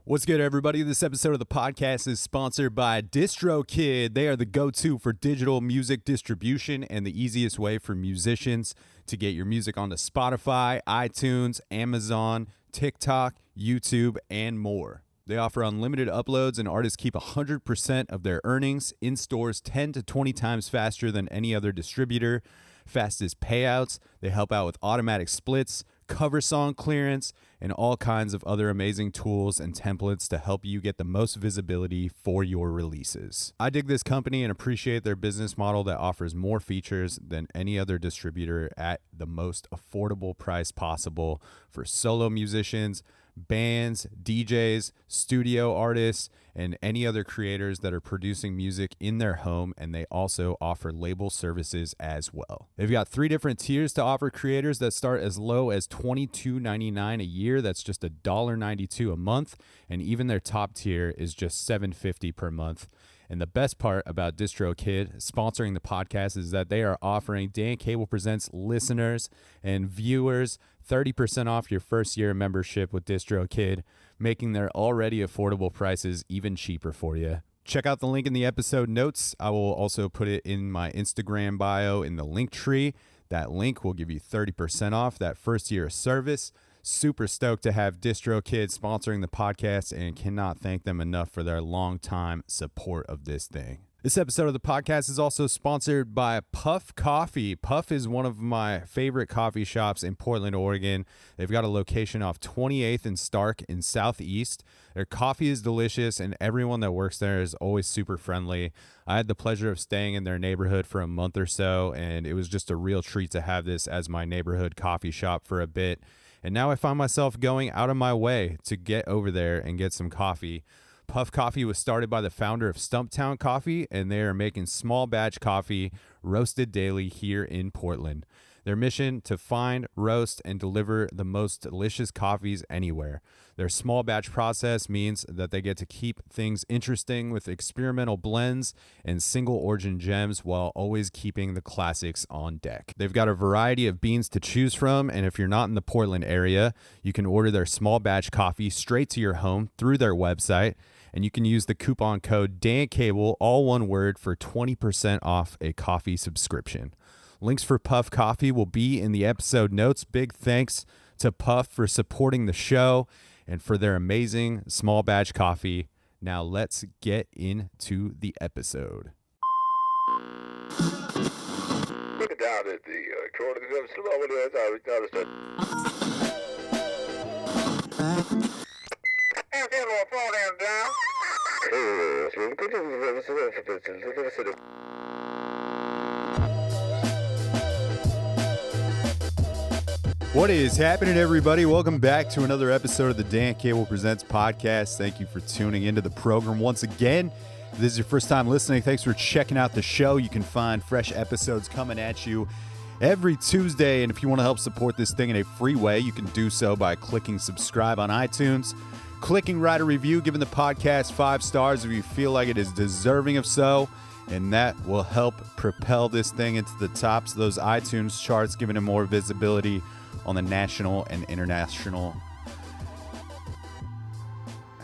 What's good, everybody? This episode of the podcast is sponsored by DistroKid. They are the go-to for digital music distribution and the easiest way for musicians to get your music onto Spotify, iTunes, Amazon, TikTok, YouTube, and more. They offer unlimited uploads, and artists keep 100% of their earnings in stores 10 to 20 times faster than any other distributor. Fastest payouts. They help out with automatic splits, cover song clearance, and all kinds of other amazing tools and templates to help you get the most visibility for your releases. I dig this company and appreciate their business model that offers more features than any other distributor at the most affordable price possible for solo musicians, bands, DJs, studio artists, and any other creators that are producing music in their home, and they also offer label services as well. They've got 3 different tiers to offer creators that start as low as $22.99 a year. That's just $1.92 a month, and even their top tier is just $7.50 per month. And the best part about DistroKid sponsoring the podcast is that they are offering Dan Cable Presents listeners and viewers 30% off your first year of membership with DistroKid, making their already affordable prices even cheaper for you. Check out the link in the episode notes. I will also put it in my Instagram bio in the link tree. That link will give you 30% off that first year of service. Super stoked to have DistroKid sponsoring the podcast and cannot thank them enough for their long time support of this thing. This episode of the podcast is also sponsored by Puff Coffee. Puff is one of my favorite coffee shops in Portland, Oregon. They've got a location off 28th and Stark in Southeast. Their coffee is delicious, and everyone that works there is always super friendly. I had the pleasure of staying in their neighborhood for a month or so, and it was just a real treat to have this as my neighborhood coffee shop for a bit. And now I find myself going out of my way to get over there and get some coffee. Puff Coffee was started by the founder of Stumptown Coffee, and they are making small batch coffee roasted daily here in Portland. Their mission to find, roast, and deliver the most delicious coffees anywhere. Their small batch process means that they get to keep things interesting with experimental blends and single origin gems while always keeping the classics on deck. They've got a variety of beans to choose from, and if you're not in the Portland area, you can order their small batch coffee straight to your home through their website, and you can use the coupon code DANCABLE, all one word, for 20% off a coffee subscription. Links for Puff Coffee will be in the episode notes. Big thanks to Puff for supporting the show and for their amazing small batch coffee. Now let's get into the episode. Look down at the What is happening, everybody? Welcome back to another episode of the Dan Cable Presents podcast. Thank you for tuning into the program once again. If this is your first time listening, thanks for checking out the show. You can find fresh episodes coming at you every Tuesday. And if you want to help support this thing in a free way, you can do so by clicking subscribe on iTunes, clicking write a review, giving the podcast 5 stars if you feel like it is deserving of so. And that will help propel this thing into the tops of those iTunes charts, giving it more visibility on the national and international,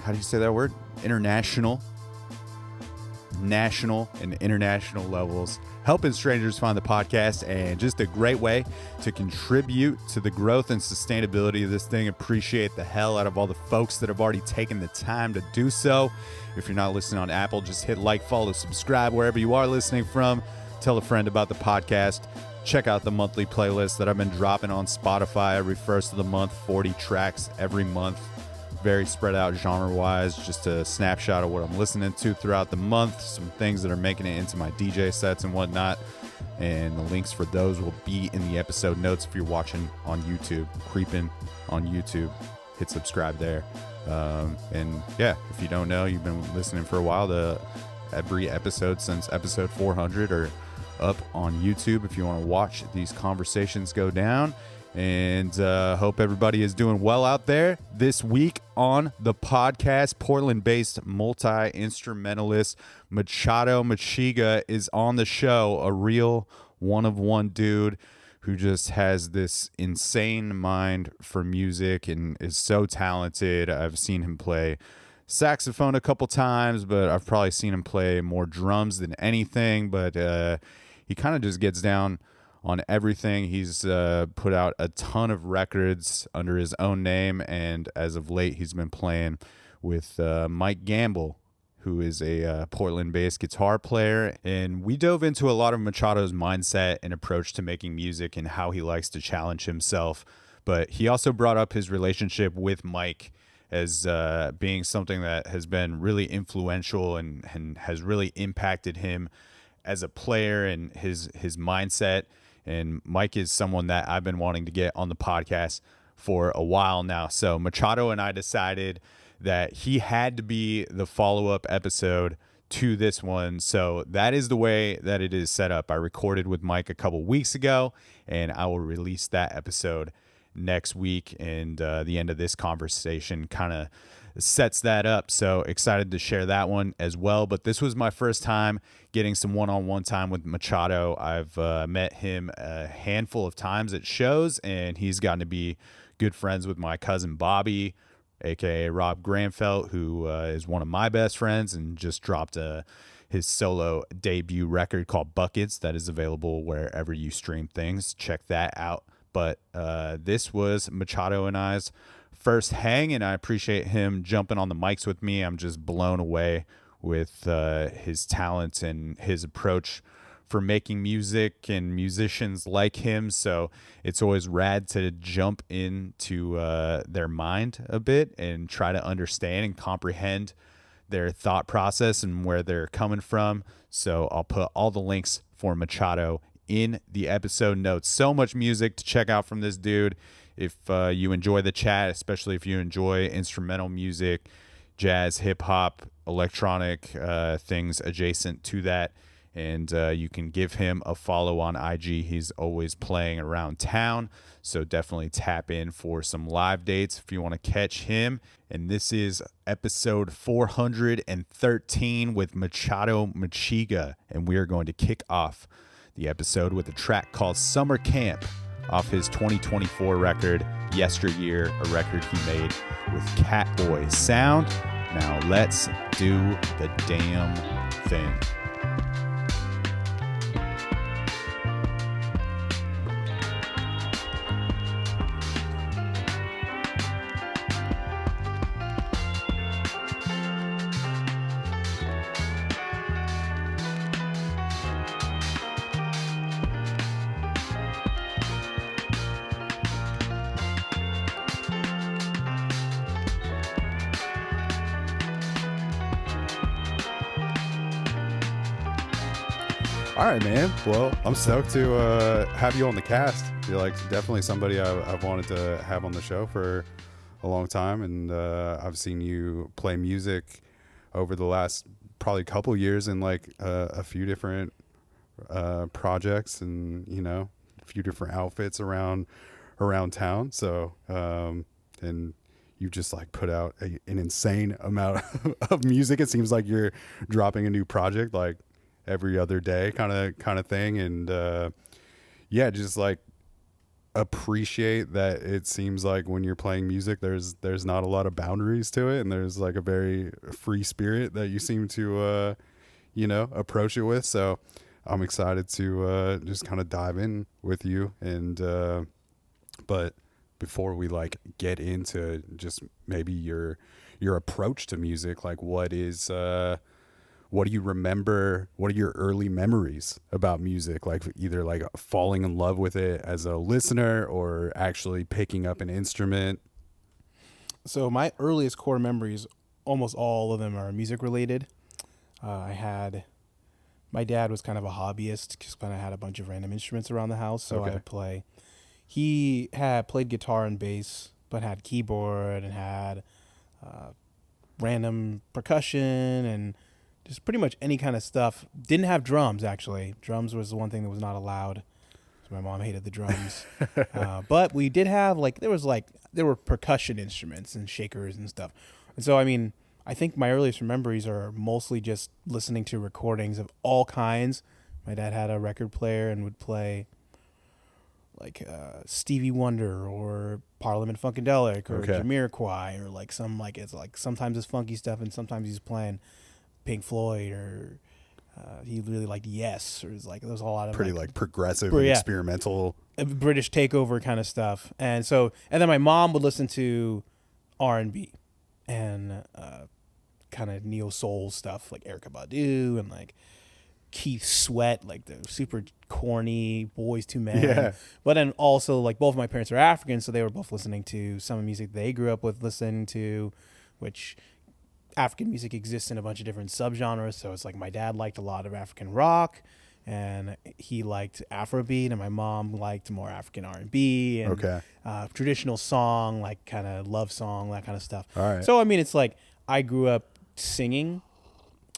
how do you say that word? International, national, and international levels. Helping strangers find the podcast, and just a great way to contribute to the growth and sustainability of this thing. Appreciate the hell out of all the folks that have already taken the time to do so. If you're not listening on Apple, just hit like, follow, subscribe wherever you are listening from. Tell a friend about the podcast. Check out the monthly playlist that I've been dropping on Spotify every first of the month, 40 tracks every month. Very spread out genre-wise, just a snapshot of what I'm listening to throughout the month, some things that are making it into my DJ sets and whatnot. And the links for those will be in the episode notes if you're watching on YouTube, creeping on YouTube. Hit subscribe there. And yeah, if you don't know, you've been listening for a while, every episode since episode 400 or up on YouTube if you want to watch these conversations go down. And hope everybody is doing well out there. This week on the podcast, Portland-based multi-instrumentalist Machado Mijiga is on the show, a real one-of-one dude who just has this insane mind for music and is so talented. I've seen him play saxophone a couple times, but I've probably seen him play more drums than anything. But he kind of just gets down on everything. He's put out a ton of records under his own name, and as of late, he's been playing with Mike Gamble, who is a Portland-based guitar player. And we dove into a lot of Machado's mindset and approach to making music and how he likes to challenge himself. But he also brought up his relationship with Mike as being something that has been really influential and has really impacted him as a player and his mindset. And Mike is someone that I've been wanting to get on the podcast for a while now. So Machado and I decided that he had to be the follow-up episode to this one. So that is the way that it is set up. I recorded with Mike a couple weeks ago, and I will release that episode next week. And the end of this conversation kind of sets that up. So excited to share that one as well. But this was my first time getting some one-on-one time with Machado. I've met him a handful of times at shows, and he's gotten to be good friends with my cousin Bobby, aka Rob Granfelt, who is one of my best friends and just dropped his solo debut record called Buckets that is available wherever you stream things. Check that out. But this was Machado and I's first hang, and I appreciate him jumping on the mics with me. I'm just blown away with his talent and his approach for making music and musicians like him. So it's always rad to jump into their mind a bit and try to understand and comprehend their thought process and where they're coming from. So I'll put all the links for Machado in the episode notes. So much music to check out from this dude. If you enjoy the chat, especially if you enjoy instrumental music, jazz, hip hop, electronic things adjacent to that, and you can give him a follow on IG. He's always playing around town, so definitely tap in for some live dates if you want to catch him. And this is episode 413 with Machado Mijiga, and we are going to kick off the episode with a track called Summer Camp off his 2024 record, Yesteryear, a record he made with Catboy Sound. Now let's do the damn thing. All right, man. Well, I'm stoked to have you on the cast. You're like definitely somebody I've wanted to have on the show for a long time, and I've seen you play music over the last probably couple years in like a few different projects, and a few different outfits around town. So and you just like put out an insane amount of music. It seems like you're dropping a new project like every other day kind of thing. And just like appreciate that it seems like when you're playing music there's not a lot of boundaries to it, and there's like a very free spirit that you seem to approach it with. So I'm excited to just kind of dive in with you. And but before we like get into just maybe your approach to music, like what do you remember? What are your early memories about music? Like either like falling in love with it as a listener or actually picking up an instrument? So my earliest core memories, almost all of them are music related. My dad was kind of a hobbyist, just kind of had a bunch of random instruments around the house. So Okay. I would play. He had played guitar and bass, but had keyboard and had random percussion and just pretty much any kind of stuff. Didn't have drums, actually. Drums was the one thing that was not allowed. So my mom hated the drums. But we did have, there were percussion instruments and shakers and stuff. And so, I think my earliest memories are mostly just listening to recordings of all kinds. My dad had a record player and would play Stevie Wonder or Parliament Funkadelic or Okay. Jamiroquai or like sometimes it's funky stuff and sometimes he's playing Pink Floyd or he really liked Yes or it's like there's a lot of Pretty like progressive Yeah. and experimental. British takeover kind of stuff. And then my mom would listen to R&B and kind of neo soul stuff like Erykah Badu and like Keith Sweat, like the super corny Boys to Men. Yeah. But then also like both of my parents are African, so they were both listening to some of the music they grew up with listening to, which African music exists in a bunch of different subgenres. So it's like my dad liked a lot of African rock and he liked Afrobeat, and my mom liked more African R&B and Okay. traditional song, like kind of love song, that kind of stuff. All right. So I mean, it's like I grew up singing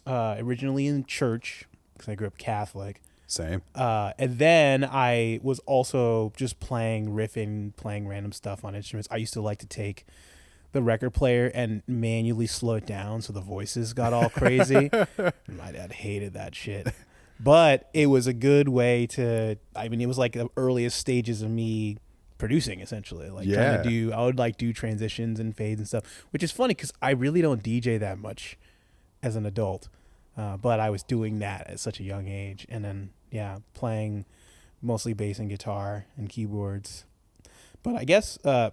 originally in church because I grew up Catholic. Same. And then I was also just riffing, playing random stuff on instruments. I used to like to take the record player and manually slow it down so the voices got all crazy. My dad hated that shit. But it was a good way it was like the earliest stages of me producing, essentially. Like I would like do transitions and fades and stuff, which is funny because I really don't DJ that much as an adult. But I was doing that at such a young age. And then, playing mostly bass and guitar and keyboards. But I guess I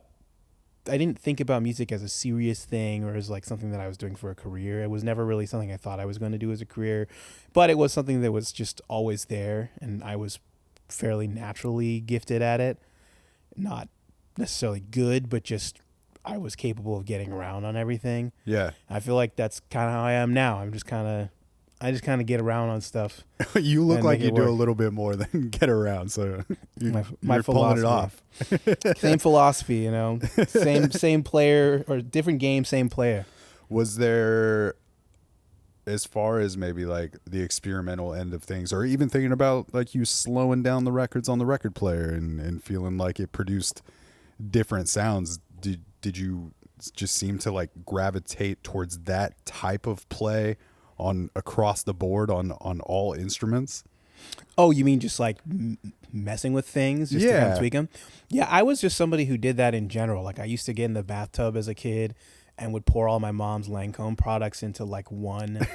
didn't think about music as a serious thing or as like something that I was doing for a career. It was never really something I thought I was going to do as a career. But it was something that was just always there. And I was fairly naturally gifted at it. Not necessarily good, but just I was capable of getting around on everything. Yeah. I feel like that's kind of how I am now. I just kind of get around on stuff. You look and like make you it do a work. little bit more than get around. So My you're pulling it off. Same philosophy, you know. Same player or different game, same player. Was there, as far as maybe like the experimental end of things, or even thinking about like you slowing down the records on the record player and feeling like it produced different sounds, did you just seem to like gravitate towards that type of play on across the board on all instruments? Oh, you mean just like messing with things just to kind of tweak them? Yeah, I was just somebody who did that in general. Like I used to get in the bathtub as a kid and would pour all my mom's Lancome products into like one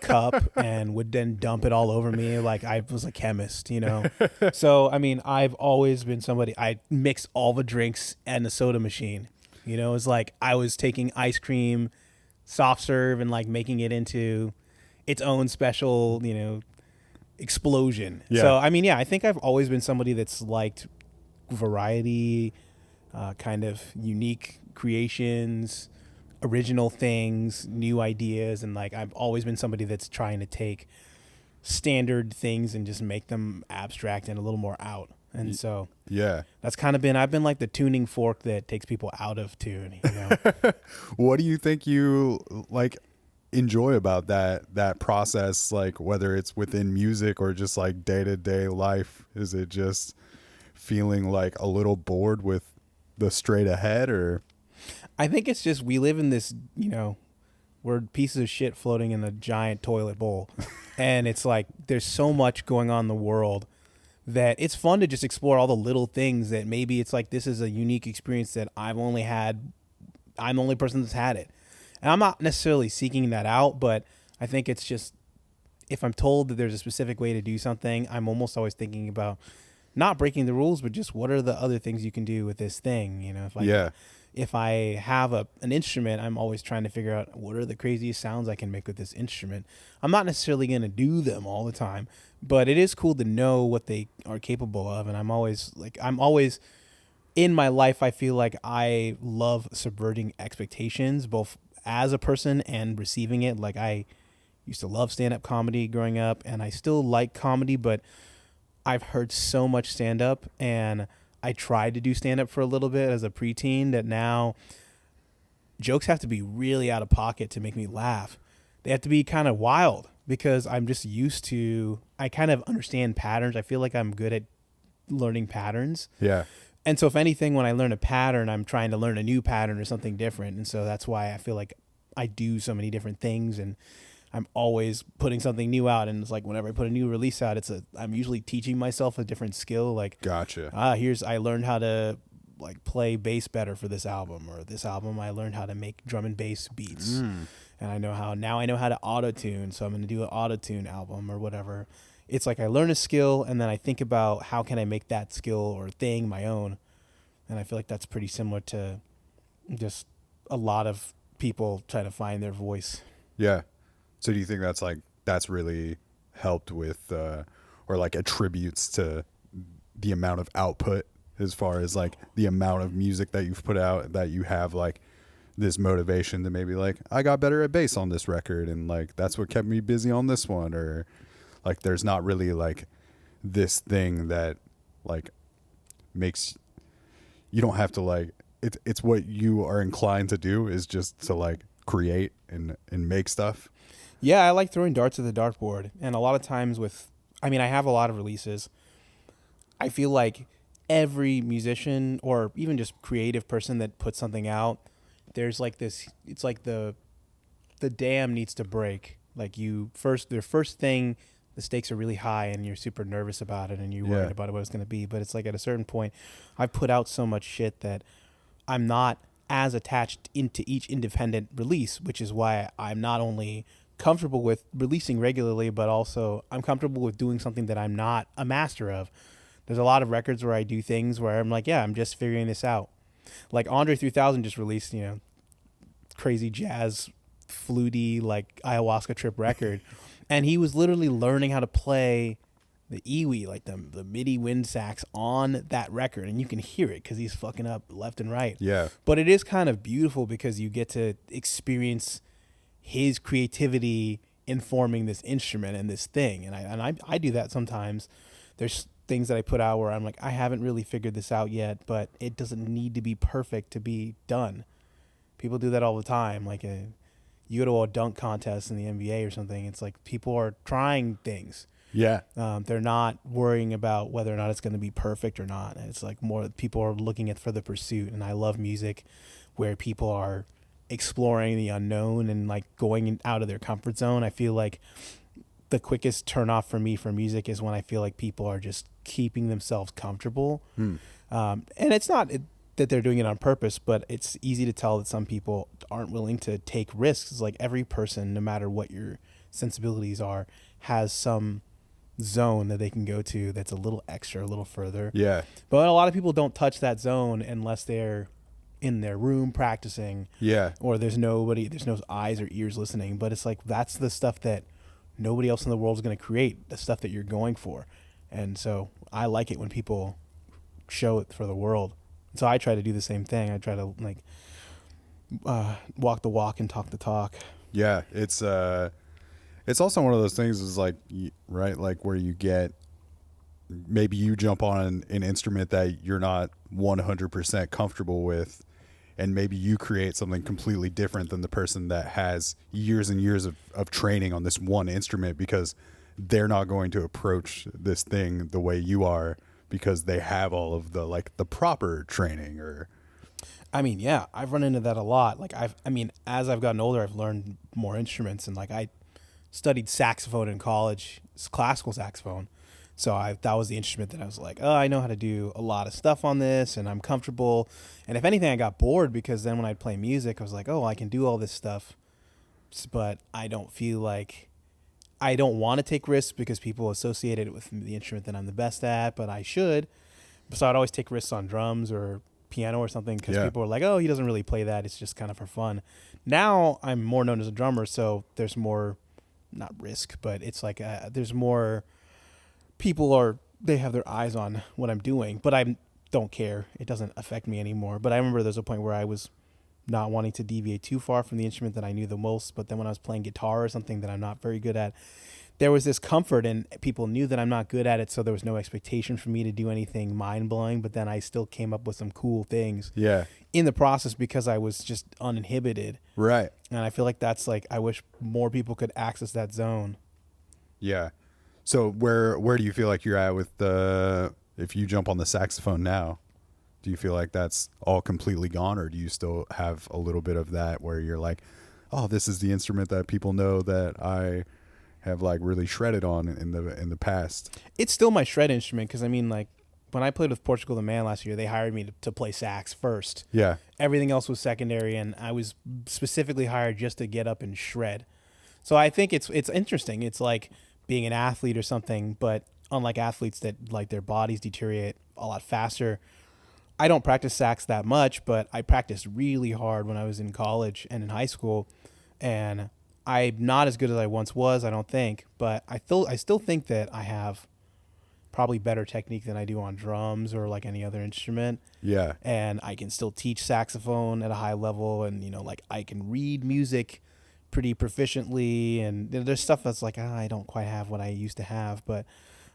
cup and would then dump it all over me like I was a chemist, you know? So, I mean, I've always been somebody, I mix all the drinks and the soda machine. You know, it's like I was taking ice cream, soft serve, and like making it into its own special, you know, explosion. Yeah. So, I mean, I think I've always been somebody that's liked variety, kind of unique creations, original things, new ideas. And like, I've always been somebody that's trying to take standard things and just make them abstract and a little more out. And so that's kind of I've been like the tuning fork that takes people out of tune, you know? What do you think you like enjoy about that process? Like whether it's within music or just like day-to-day life, is it just feeling like a little bored with the straight ahead, or? I think it's just, we live in this, you know, we're pieces of shit floating in a giant toilet bowl. And it's like, there's so much going on in the world that it's fun to just explore all the little things that maybe it's like, this is a unique experience that I'm the only person that's had it. And I'm not necessarily seeking that out, but I think it's just, if I'm told that there's a specific way to do something, I'm almost always thinking about not breaking the rules, but just what are the other things you can do with this thing? You know, if I have an instrument, I'm always trying to figure out what are the craziest sounds I can make with this instrument. I'm not necessarily going to do them all the time, but it is cool to know what they are capable of. And I'm always in my life, I feel like I love subverting expectations, both as a person and receiving it. Like I used to love stand-up comedy growing up, and I still like comedy, but I've heard so much stand-up, and I tried to do stand-up for a little bit as a preteen, that now jokes have to be really out of pocket to make me laugh. They have to be kind of wild because I'm just used to, I kind of understand patterns. I feel like I'm good at learning patterns. Yeah. And so if anything, when I learn a pattern, I'm trying to learn a new pattern or something different. And so that's why I feel like I do so many different things. And I'm always putting something new out, and it's like whenever I put a new release out, I'm usually teaching myself a different skill. Like, Gotcha. I learned how to like play bass better for this album, or this album I learned how to make drum and bass beats, and I know how to auto tune, so I'm going to do an auto tune album or whatever. It's like I learn a skill, and then I think about how can I make that skill or thing my own, and I feel like that's pretty similar to just a lot of people trying to find their voice. Yeah. So do you think that's really helped with or like attributes to the amount of output, as far as like the amount of music that you've put out, that you have like this motivation to maybe like, I got better at bass on this record, and like that's what kept me busy on this one? Or like there's not really like this thing that like makes you don't have to like it's what you are inclined to do, is just to like create and make stuff. Yeah, I like throwing darts at the dartboard. And a lot of times I have a lot of releases. I feel like every musician or even just creative person that puts something out, there's like this, it's like the dam needs to break. Like their first thing, the stakes are really high and you're super nervous about it and you're worried about what it's going to be. But it's like at a certain point, I've put out so much shit that I'm not as attached into each independent release, which is why I'm not only comfortable with releasing regularly, but also I'm comfortable with doing something that I'm not a master of. There's a lot of records where I do things where I'm like, yeah, I'm just figuring this out. Like Andre 3000 just released, crazy jazz, fluty, like ayahuasca trip record. And he was literally learning how to play the iwi, like the MIDI wind sax on that record. And you can hear it because he's fucking up left and right. Yeah. But it is kind of beautiful because you get to experience his creativity informing this instrument and this thing. And I do that sometimes. There's things that I put out where I'm like, I haven't really figured this out yet, but it doesn't need to be perfect to be done. People do that all the time. Like you go to a dunk contest in the NBA or something, it's like people are trying things. Yeah. They're not worrying about whether or not it's going to be perfect or not. And it's like more people are looking for the pursuit. And I love music where people are exploring the unknown and like going out of their comfort zone. I feel like the quickest turn off for me for music is when I feel like people are just keeping themselves comfortable. And it's not that they're doing it on purpose, but it's easy to tell that some people aren't willing to take risks. It's like every person, no matter what your sensibilities are, has some zone that they can go to that's a little extra, a little further. Yeah. But a lot of people don't touch that zone unless they're in their room practicing. Yeah. Or there's no eyes or ears listening. But it's like that's the stuff that nobody else in the world is going to create, the stuff that you're going for. And so I like it when people show it for the world. So I try to do the same thing. I try to like walk the walk and talk the talk. Yeah, it's also one of those things is like, right, like where you get, maybe you jump on an instrument that you're not 100% comfortable with, and maybe you create something completely different than the person that has years and years of training on this one instrument, because they're not going to approach this thing the way you are because they have all of the like the proper training. Or I mean, yeah, I've run into that a lot. Like as I've gotten older, I've learned more instruments, and like I studied saxophone in college, classical saxophone. So that was the instrument that I was like, oh, I know how to do a lot of stuff on this and I'm comfortable. And if anything, I got bored because then when I'd play music, I was like, oh, I can do all this stuff. But I don't feel like I don't want to take risks because people associate it with the instrument that I'm the best at, but I should. So I'd always take risks on drums or piano or something because people are like, oh, he doesn't really play that. It's just kind of for fun. Now I'm more known as a drummer, so there's more, not risk, but it's like there's more people they have their eyes on what I'm doing, but I don't care. It doesn't affect me anymore. But I remember there's a point where I was not wanting to deviate too far from the instrument that I knew the most. But then when I was playing guitar or something that I'm not very good at, there was this comfort and people knew that I'm not good at it. So there was no expectation for me to do anything mind blowing, but then I still came up with some cool things in the process because I was just uninhibited. Right. And I feel like that's like, I wish more people could access that zone. Yeah. So where do you feel like you're at with if you jump on the saxophone now, do you feel like that's all completely gone, or do you still have a little bit of that where you're like, oh, this is the instrument that people know that I have like really shredded on in the past. It's still my shred instrument because I mean, like when I played with Portugal the Man last year, they hired me to play sax first. Yeah. Everything else was secondary, and I was specifically hired just to get up and shred. So I think it's interesting. It's like being an athlete or something, but unlike athletes that like their bodies deteriorate a lot faster. I don't practice sax that much, but I practiced really hard when I was in college and in high school, and I'm not as good as I once was, I don't think, but I still think that I have probably better technique than I do on drums or like any other instrument. Yeah. And I can still teach saxophone at a high level, and like I can read music pretty proficiently, and there's stuff that's like I don't quite have what I used to have, but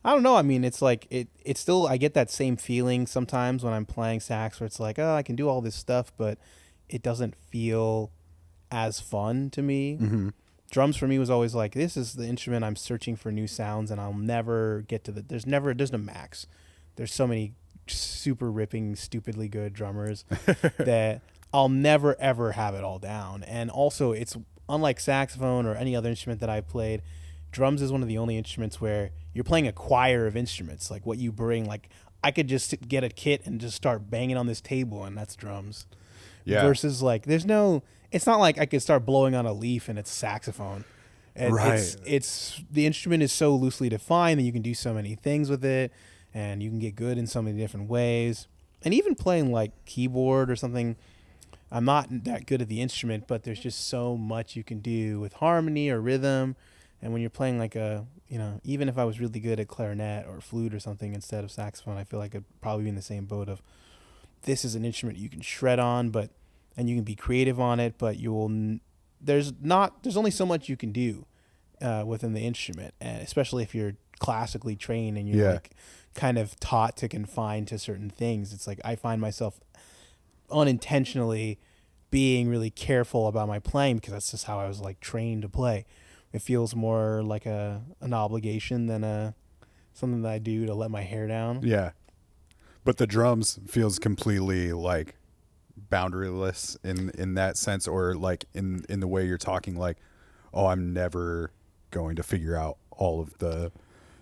I don't know. I mean, it's like it's still, I get that same feeling sometimes when I'm playing sax where it's like, oh, I can do all this stuff, but it doesn't feel as fun to me. Mm-hmm. Drums for me was always like, this is the instrument I'm searching for new sounds, and I'll never get to there's no max. There's so many super ripping, stupidly good drummers that I'll never ever have it all down. And also, it's unlike saxophone or any other instrument that I've played, drums is one of the only instruments where you're playing a choir of instruments. Like what you bring, like I could just get a kit and just start banging on this table, and that's drums. Yeah. Versus like it's not like I could start blowing on a leaf and it's saxophone. And Right. It's the instrument is so loosely defined that you can do so many things with it, and you can get good in so many different ways. And even playing like keyboard or something, I'm not that good at the instrument, but there's just so much you can do with harmony or rhythm. And when you're playing like even if I was really good at clarinet or flute or something instead of saxophone, I feel like I'd probably be in the same boat of this is an instrument you can shred on, and you can be creative on it, but there's only so much you can do within the instrument, and especially if you're classically trained and you're like kind of taught to confine to certain things. It's like I find myself unintentionally being really careful about my playing because that's just how I was like trained to play. It feels more like an obligation than something that I do to let my hair down. Yeah. But the drums feels completely like boundaryless in that sense, or like in the way you're talking, like, oh, I'm never going to figure out all of the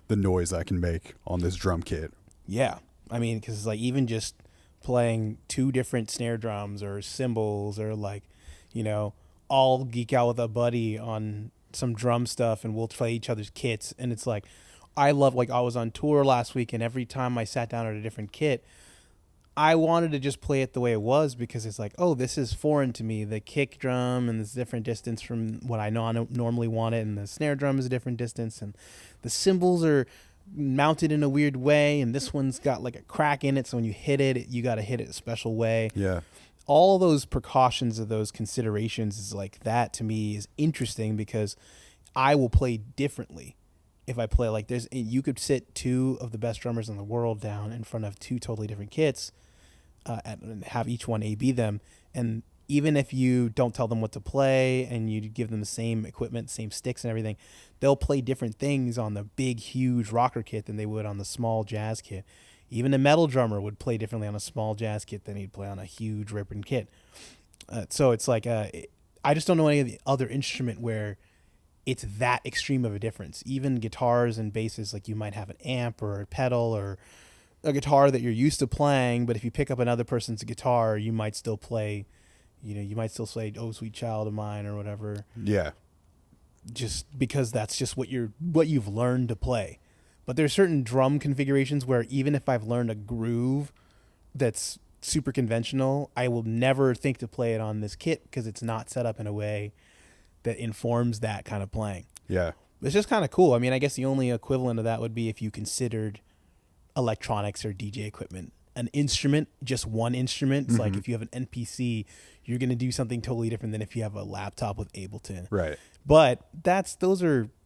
noise I can make on this drum kit. Yeah. I mean, because like even just playing two different snare drums or cymbals or like, I'll geek out with a buddy on some drum stuff and we'll play each other's kits. And it's like, I love, like I was on tour last week and every time I sat down at a different kit, I wanted to just play it the way it was because it's like, oh, this is foreign to me. The kick drum and this different distance from what I know I don't normally want it, and the snare drum is a different distance, and the cymbals are mounted in a weird way, and this one's got like a crack in it, so when you hit it, you got to hit it a special way. Yeah. All those precautions of those considerations is like, that to me is interesting because I will play differently. If I play like you could sit two of the best drummers in the world down in front of two totally different kits, and have each one A/B them. And even if you don't tell them what to play and you give them the same equipment, same sticks and everything, they'll play different things on the big, huge rocker kit than they would on the small jazz kit. Even a metal drummer would play differently on a small jazz kit than he'd play on a huge ripping kit. So it's like, I just don't know any of the other instrument where it's that extreme of a difference. Even guitars and basses, like you might have an amp or a pedal or a guitar that you're used to playing, but if you pick up another person's guitar, you might still play, you might still say, "Oh, Sweet Child of Mine" or whatever. Yeah. Just because that's just what you've learned to play. But there's certain drum configurations where even if I've learned a groove that's super conventional, I will never think to play it on this kit because it's not set up in a way that informs that kind of playing. Yeah. It's just kind of cool. I mean, I guess the only equivalent of that would be if you considered electronics or DJ equipment an instrument, just one instrument. It's like if you have an NPC, you're going to do something totally different than if you have a laptop with Ableton. Right. But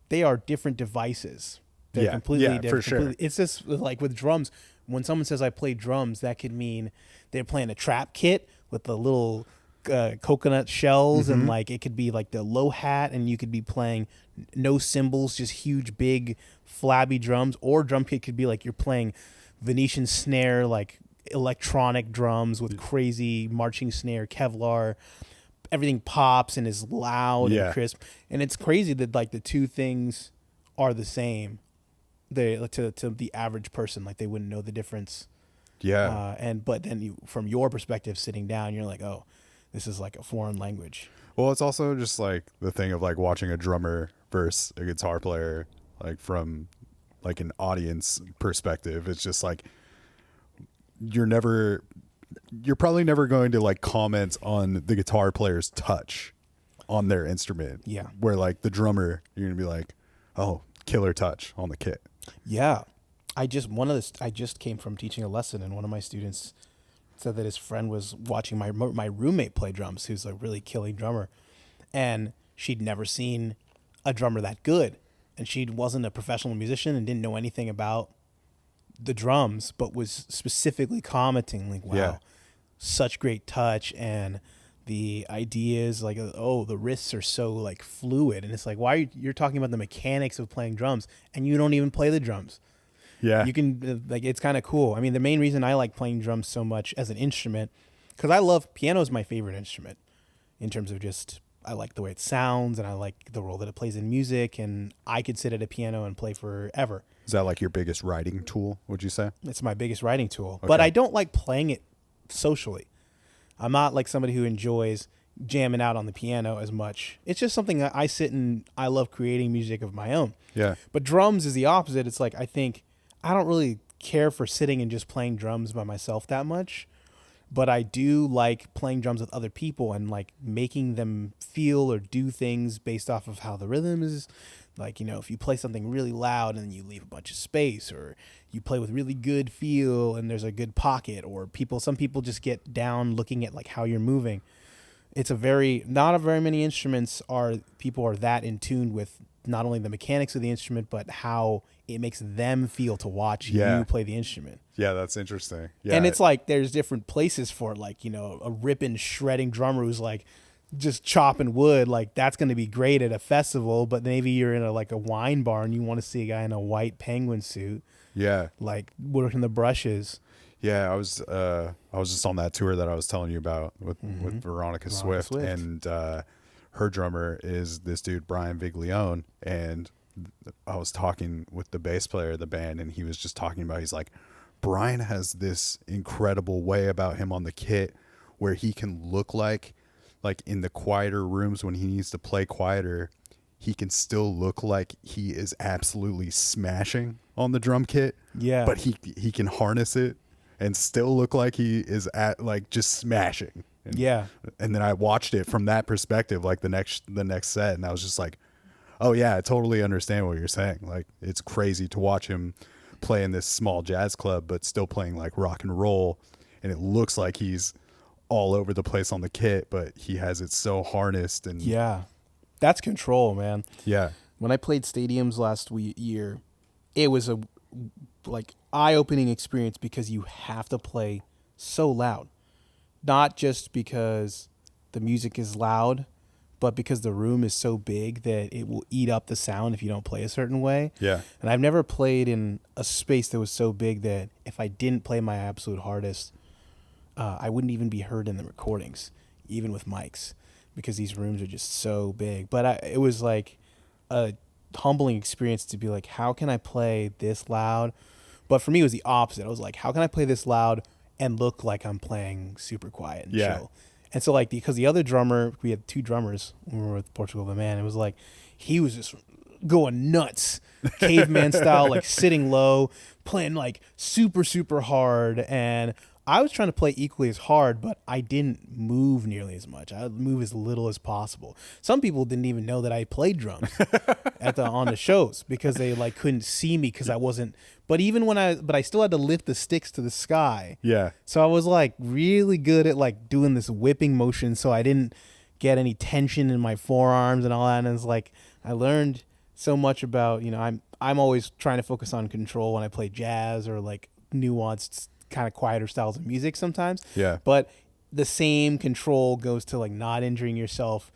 they are different devices. They're completely yeah, different. for sure. It's just like with drums. When someone says I play drums, that could mean they're playing a trap kit with the little coconut shells, and like it could be like the low hat, and you could be playing no cymbals, just huge, big, flabby drums. Or drum kit could be like you're playing Venetian snare, like electronic drums with crazy marching snare, Kevlar. everything pops and is loud Yeah. and crisp. And it's crazy that like the two things are the same. They to the average person, like they wouldn't know the difference. Yeah. But then from your perspective, sitting down, you're like, oh, this is like a foreign language. Well, it's also just like the thing of like watching a drummer versus a guitar player, like from like an audience perspective. It's just like you're probably never going to like comment on the guitar player's touch on their instrument. Yeah. Where like the drummer, you're gonna be like, oh, killer touch on the kit. Yeah. I just came from teaching a lesson, and one of my students said that his friend was watching my roommate play drums, who's a really killing drummer, and she'd never seen a drummer that good, and she wasn't a professional musician and didn't know anything about the drums, but was specifically commenting like, wow, Yeah. such great touch, and the ideas like, oh, the wrists are so like fluid, and it's like, why you're talking about the mechanics of playing drums and you don't even play the drums. Yeah. You can like, it's kind of cool. I mean, the main reason I like playing drums so much as an instrument, because I love piano is my favorite instrument in terms of just, I like the way it sounds and I like the role that it plays in music, and I could sit at a piano and play forever. Is that like your biggest writing tool, would you say? It's my biggest writing tool, but I don't like playing it socially. I'm not like somebody who enjoys jamming out on the piano as much. It's just something that I sit and I love creating music of my own. Yeah. But drums is the opposite. It's like, I think I don't really care for sitting and just playing drums by myself that much, but I do like playing drums with other people and like making them feel or do things based off of how the rhythm is. Like, you know, if you play something really loud and you leave a bunch of space, or you play with really good feel and there's a good pocket, or some people just get down looking at like how you're moving. It's not a very many instruments people are that in tune with not only the mechanics of the instrument, but how it makes them feel to watch you play the instrument. Yeah, that's interesting. Yeah. And it's like, there's different places for it. Like, you know, a ripping, shredding drummer who's like just chopping wood, like that's going to be great at a festival, but maybe you're in a wine bar and you want to see a guy in a white penguin suit, yeah. like working the brushes. Yeah, I was just on that tour that I was telling you about with Veronica Swift, and her drummer is this dude Brian Viglione, and I was talking with the bass player of the band, and he was just talking about, he's like, Brian has this incredible way about him on the kit where he can look like in the quieter rooms when he needs to play quieter, he can still look like he is absolutely smashing on the drum kit. Yeah. But he can harness it and still look like he is at like just smashing. And then I watched it from that perspective, like the next set, and I was just like, oh yeah, I totally understand what you're saying. Like, it's crazy to watch him play in this small jazz club, but still playing like rock and roll, and it looks like he's all over the place on the kit, but he has it so harnessed. And yeah, that's control, man. Yeah. When I played stadiums last year, it was a like eye-opening experience, because you have to play so loud, not just because the music is loud, but because the room is so big that it will eat up the sound if you don't play a certain way. Yeah. And I've never played in a space that was so big that if I didn't play my absolute hardest, I wouldn't even be heard in the recordings, even with mics, because these rooms are just so big. But it was like a humbling experience to be like, how can I play this loud? But for me, it was the opposite. I was like, how can I play this loud and look like I'm playing super quiet and chill? And so, like, because the other drummer, we had two drummers when we were with Portugal the Man, it was like, he was just going nuts, caveman style, like sitting low, playing like super, super hard. And I was trying to play equally as hard, but I didn't move nearly as much. I would move as little as possible. Some people didn't even know that I played drums on the shows, because they like couldn't see me because I wasn't. But even but I still had to lift the sticks to the sky. Yeah. So I was like really good at like doing this whipping motion, so I didn't get any tension in my forearms and all that. And it's like, I learned so much about, you know, I'm always trying to focus on control when I play jazz or like nuanced kind of quieter styles of music sometimes. Yeah. But the same control goes to like not injuring yourself.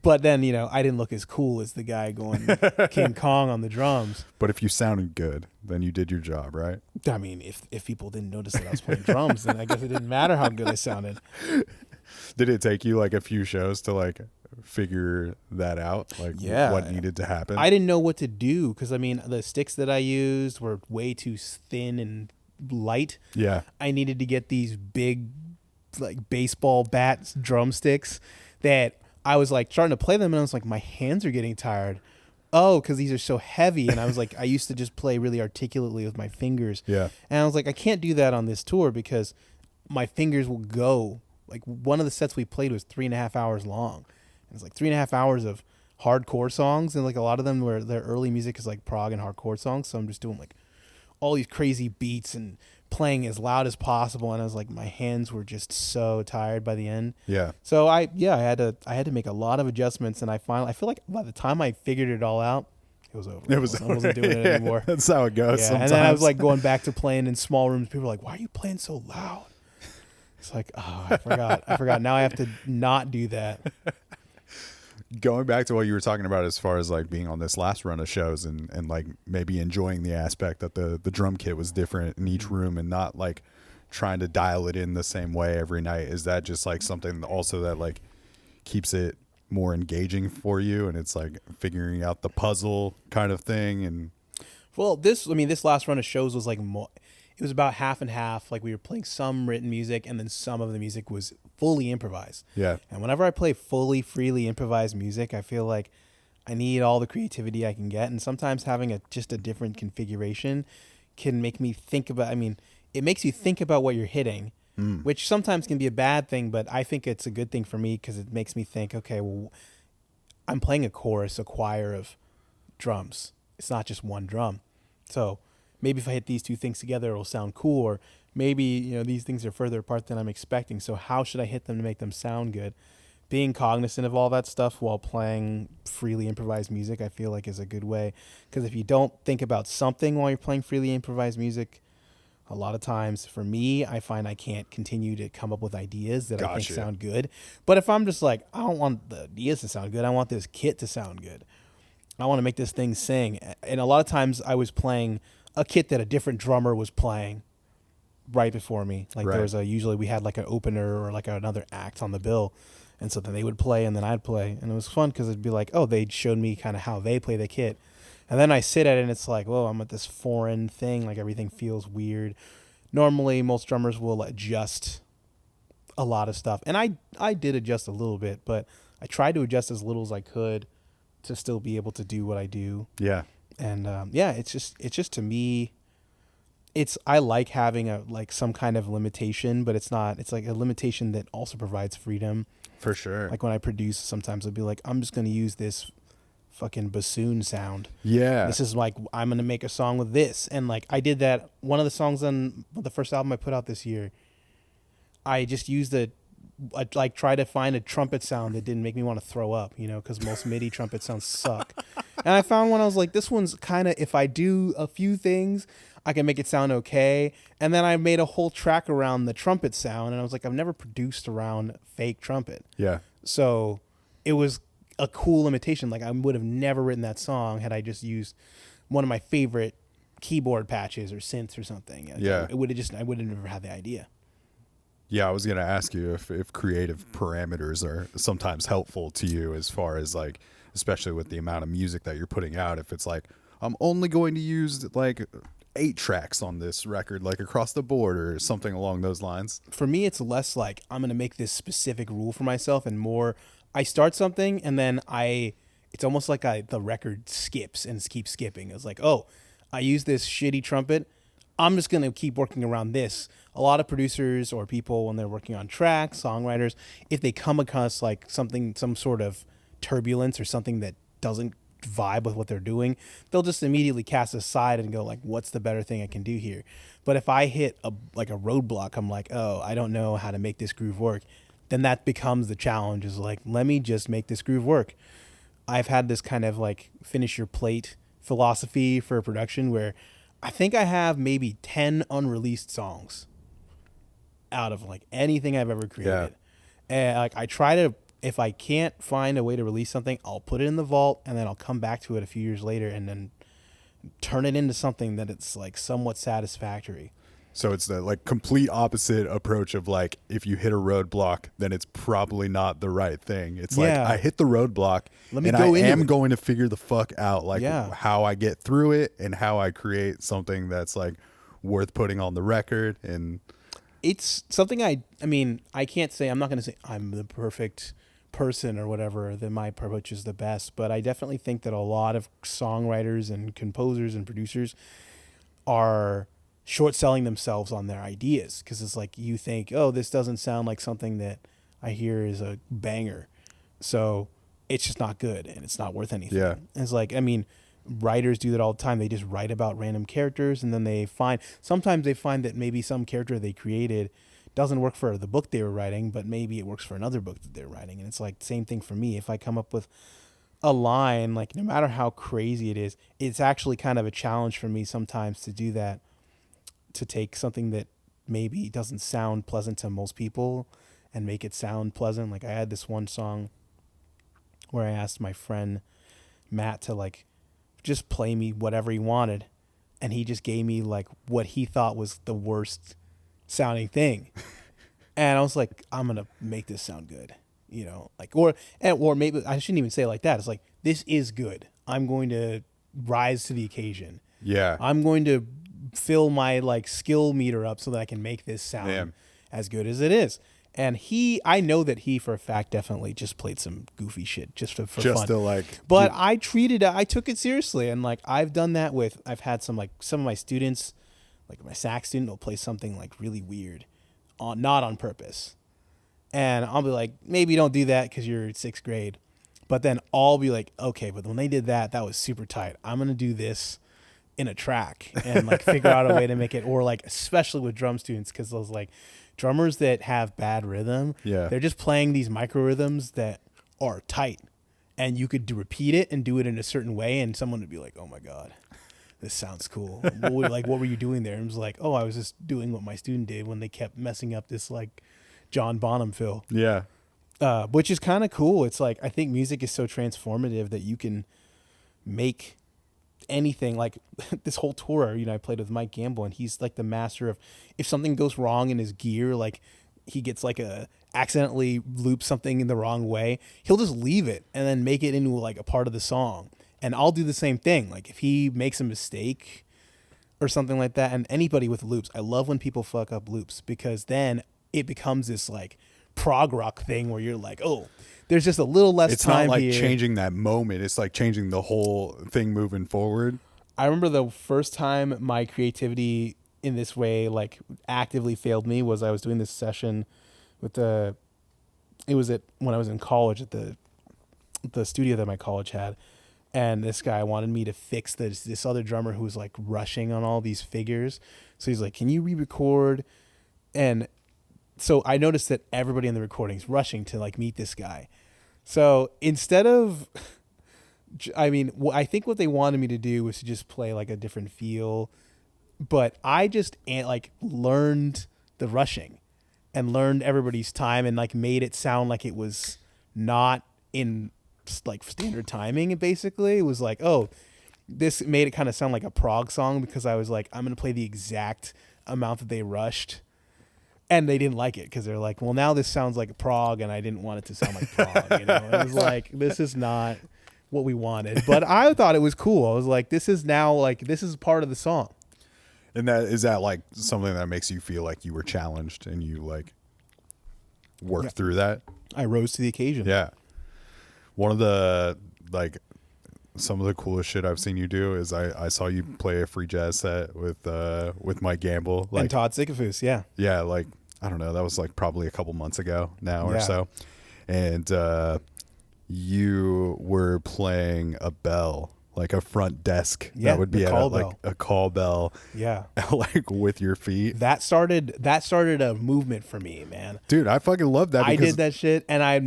But then, you know, I didn't look as cool as the guy going King Kong on the drums. But if you sounded good, then you did your job, right? I mean, if people didn't notice that I was playing drums, then I guess it didn't matter how good I sounded. Did it take you like a few shows to like figure that out? Like what needed to happen? I didn't know what to do because I mean the sticks that I used were way too thin and light. Yeah. I needed to get these big like baseball bat drumsticks that I was like trying to play them and I was like my hands are getting tired. Oh, because these are so heavy. And I was like, I used to just play really articulately with my fingers. Yeah. And I was like, I can't do that on this tour because my fingers will go. Like one of the sets we played was 3.5 hours long. It was like 3.5 hours of hardcore songs. And like a lot of them were their early music is like prog and hardcore songs. So I'm just doing like all these crazy beats and playing as loud as possible. And I was like, my hands were just so tired by the end. Yeah. So I had to make a lot of adjustments, and I feel like by the time I figured it all out, it was over. I wasn't doing it anymore. That's how it goes. Yeah, Sometimes. and then I was like going back to playing in small rooms. People were like, "Why are you playing so loud?" It's like, oh, I forgot. Now I have to not do that. Going back to what you were talking about as far as like being on this last run of shows and like maybe enjoying the aspect that the drum kit was different in each room and not like trying to dial it in the same way every night. Is that just like something also that like keeps it more engaging for you and it's like figuring out the puzzle kind of thing? And well, this last run of shows was like it was about half and half. Like we were playing some written music and then some of the music was fully improvised. Yeah. And whenever I play freely improvised music, I feel like I need all the creativity I can get. And sometimes having just a different configuration can make me think about, it makes you think about what you're hitting, which sometimes can be a bad thing, but I think it's a good thing for me because it makes me think, okay, well, I'm playing a choir of drums. It's not just one drum. So maybe if I hit these two things together, it'll sound cool. Or maybe, these things are further apart than I'm expecting. So how should I hit them to make them sound good? Being cognizant of all that stuff while playing freely improvised music, I feel like is a good way. Because if you don't think about something while you're playing freely improvised music, a lot of times for me, I find I can't continue to come up with ideas that I think sound good. But if I'm just like, I don't want the ideas to sound good. I want this kit to sound good. I want to make this thing sing. And a lot of times I was playing a kit that a different drummer was playing right before me. Like there was usually we had like an opener or like another act on the bill. And so then they would play and then I'd play. And it was fun because it'd be like, oh, they showed me kind of how they play the kit. And then I sit at it and it's like, whoa, I'm at this foreign thing. Like everything feels weird. Normally, most drummers will adjust a lot of stuff. And I did adjust a little bit, but I tried to adjust as little as I could to still be able to do what I do. yeah. And it's just to me, I like having some kind of limitation, but it's like a limitation that also provides freedom. For sure. Like when I produce, sometimes I'll be like, I'm just going to use this fucking bassoon sound. Yeah. This is like, I'm going to make a song with this. And like, I did that. One of the songs on the first album I put out this year, I just used try to find a trumpet sound that didn't make me want to throw up, because most MIDI trumpet sounds suck. And I found one, I was like, this one's kind of, if I do a few things, I can make it sound okay. And then I made a whole track around the trumpet sound. And I was like, I've never produced around fake trumpet. Yeah. So it was a cool limitation. Like I would have never written that song had I just used one of my favorite keyboard patches or synths or something. Yeah. I would have never had the idea. Yeah, I was going to ask you if creative parameters are sometimes helpful to you as far as like, especially with the amount of music that you're putting out, if it's like, I'm only going to use like 8 tracks on this record, like across the board or something along those lines. For me, it's less like I'm going to make this specific rule for myself and more I start something and then it's almost like the record skips and keeps skipping. It's like, oh, I use this shitty trumpet. I'm just going to keep working around this. A lot of producers or people when they're working on tracks, songwriters, if they come across like some sort of turbulence or something that doesn't vibe with what they're doing, they'll just immediately cast aside and go like, what's the better thing I can do here? But if I hit a roadblock, I'm like, oh, I don't know how to make this groove work. Then that becomes the challenge, is like, let me just make this groove work. I've had this kind of like finish your plate philosophy for production where I think I have maybe 10 unreleased songs out of like anything I've ever created. Yeah. And like I try to, if I can't find a way to release something, I'll put it in the vault and then I'll come back to it a few years later and then turn it into something that it's like somewhat satisfactory. So it's the like complete opposite approach of like, if you hit a roadblock, then it's probably not the right thing. It's like, Yeah. I hit the roadblock Let me and go I into am it. going to figure the fuck out like Yeah. how I get through it and how I create something that's like worth putting on the record. And It's something I mean, I can't say, I'm not going to say I'm the perfect person or whatever, that my approach is the best, but I definitely think that a lot of songwriters and composers and producers are short selling themselves on their ideas, because it's like, you think, oh, this doesn't sound like something that I hear is a banger, so it's just not good and it's not worth anything. Yeah. And it's like, I mean, writers do that all the time. They just write about random characters, and then sometimes they find that maybe some character they created doesn't work for the book they were writing, but maybe it works for another book that they're writing. And it's like, same thing for me. If I come up with a line, like, no matter how crazy it is, it's actually kind of a challenge for me sometimes to do that, to take something that maybe doesn't sound pleasant to most people and make it sound pleasant. Like, I had this one song where I asked my friend Matt to like just play me whatever he wanted, and he just gave me like what he thought was the worst sounding thing. And I was like, I'm gonna make this sound good, like, or maybe I shouldn't even say it like that. It's like, this is good. I'm going to rise to the occasion. yeah, I'm going to fill my like skill meter up so that I can make this sound Damn. as good as it is. And I know that he for a fact definitely just played some goofy shit just for just fun. to like, But I took it seriously, and like, I've done that I've had some of my students, like my sax student will play something like really weird, not on purpose. And I'll be like, maybe don't do that because you're in 6th grade. But then I'll be like, okay, but when they did that was super tight. I'm going to do this in a track and like figure out a way to make it, or like, especially with drum students, because those like drummers that have bad rhythm, Yeah. they're just playing these micro rhythms that are tight, and you could repeat it and do it in a certain way, and someone would be like, oh my God, this sounds cool. What were you doing there? And it was like, oh, I was just doing what my student did when they kept messing up this like John Bonham fill. yeah, Which is kind of cool. It's like, I think music is so transformative that you can make anything. Like this whole tour, I played with Mike Gamble, and he's like the master of, if something goes wrong in his gear, like he gets like accidentally loop something in the wrong way, he'll just leave it and then make it into like a part of the song. And I'll do the same thing. Like if he makes a mistake or something like that, and anybody with loops, I love when people fuck up loops, because then it becomes this like prog rock thing where you're like, oh, there's just a little less it's time not like here. changing that moment. It's like changing the whole thing moving forward. I remember the first time my creativity in this way like actively failed me was I was doing this session with when I was in college at the studio that my college had, and this guy wanted me to fix this other drummer who was like rushing on all these figures. So he's like, can you re-record? And so I noticed that everybody in the recording's rushing to like meet this guy. So instead of, I think what they wanted me to do was to just play like a different feel, but I just like learned the rushing and learned everybody's time and like made it sound like it was not in like standard timing. Basically, it was like, oh, this made it kind of sound like a prog song, because I was like, I'm going to play the exact amount that they rushed. And they didn't like it because they're like, well, now this sounds like a prog, and I didn't want it to sound like prog. It was like, this is not what we wanted. But I thought it was cool. I was like, this is part of the song. And is that like something that makes you feel like you were challenged and you like worked through that? I rose to the occasion. Yeah. One of the like some of the coolest shit I've seen you do is I saw you play a free jazz set with Mike Gamble, like, and Todd Sikafus. Yeah. Yeah, like I don't know, that was like probably a couple months ago now or Yeah. so. And you were playing a bell, like a front desk. Yeah, That would be the at call like bell. a call bell, Yeah. like with your feet. That started a movement for me, man. Dude, I fucking love that. I because did that shit, and I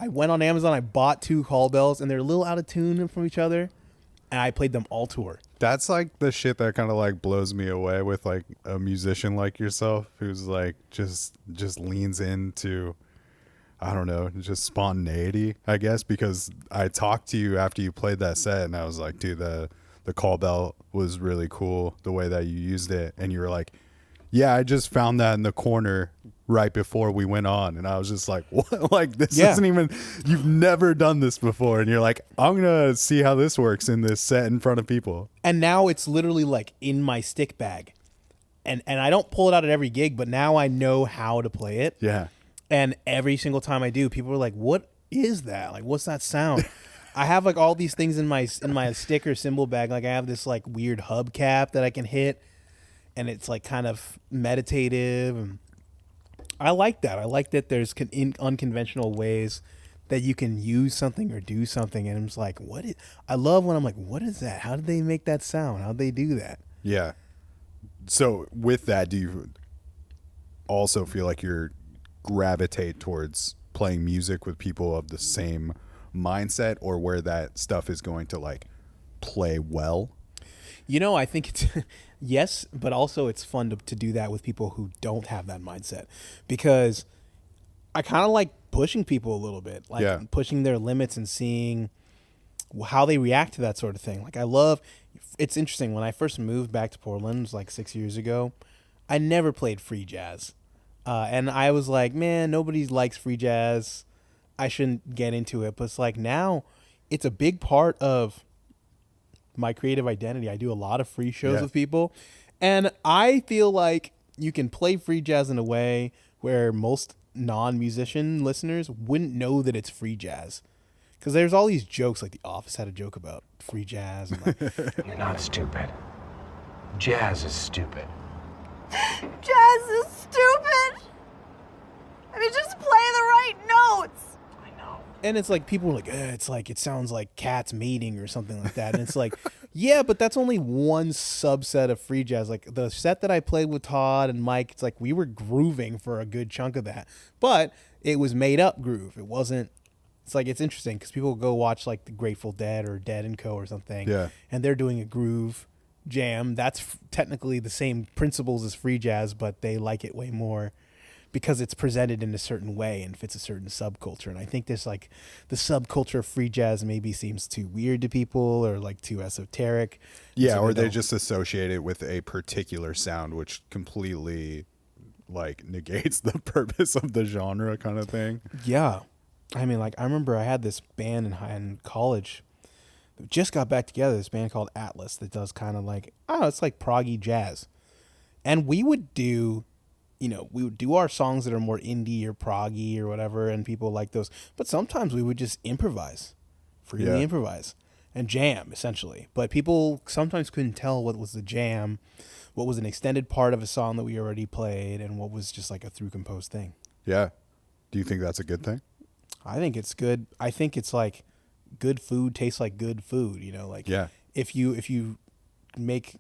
went on Amazon, I bought 2 call bells, and they're a little out of tune from each other, and I played them all tour. That's like the shit that kind of like blows me away with like a musician like yourself, who's like just leans into, I don't know, just spontaneity, I guess, because I talked to you after you played that set and I was like, dude, the call bell was really cool, the way that you used it. And you were like, Yeah, I just found that in the corner right before we went on, and I was just like, what? Like, this Yeah. isn't even, you've never done this before, and you're like, I'm gonna see how this works in this set in front of people. And now it's literally like in my stick bag. And I don't pull it out at every gig, but now I know how to play it. Yeah. And every single time I do, people are like, "What is that? Like, what's that sound?" I have like all these things in my stick or cymbal bag. Like I have this like weird hubcap that I can hit, and it's like kind of meditative. And I like that. I like that there's unconventional ways that you can use something or do something. And I'm just like, what is? I love when I'm like, what is that? How did they make that sound? How'd they do that? Yeah. So with that, do you also feel like you're gravitate towards playing music with people of the same mindset, or where that stuff is going to like play well? I think it's yes, but also it's fun to do that with people who don't have that mindset, because I kind of like pushing people a little bit, like pushing their limits and seeing how they react to that sort of thing. Like it's interesting. When I first moved back to Portland, it was like 6 years ago, I never played free jazz. And I was like, man, nobody likes free jazz. I shouldn't get into it. But it's like now it's a big part of my creative identity. I do a lot of free shows with people. And I feel like you can play free jazz in a way where most non-musician listeners wouldn't know that it's free jazz. Because there's all these jokes, like The Office had a joke about free jazz. And like, you're not stupid. Jazz is stupid. Jazz is stupid. I mean, just play the right notes. I know. and it's like people are like, it's like it sounds like cats mating or something like that. And it's like, yeah, but that's only one subset of free jazz. Like the set that I played with Todd and Mike, it's like we were grooving for a good chunk of that, but it was made up groove. It wasn't. It's like it's interesting because people go watch like the Grateful Dead or Dead and Co. or something, Yeah. and they're doing a groove jam. That's technically the same principles as free jazz, but they like it way more because it's presented in a certain way and fits a certain subculture. And I think this like the subculture of free jazz maybe seems too weird to people or like too esoteric. Yeah, So or they don't- just associate it with a particular sound, which completely like negates the purpose of the genre, kind of thing. Yeah. I mean, like, I remember I had this band in college that just got back together, this band called Atlas that does kind of like, it's like proggy jazz. And we would do, we would do our songs that are more indie or proggy or whatever, and people like those. But sometimes we would just improvise, freely improvise, and jam, essentially. But people sometimes couldn't tell what was the jam, what was an extended part of a song that we already played, and what was just like a through composed thing. Yeah. Do you think that's a good thing? I think it's good. I think it's like good food tastes like good food, like Yeah. if you make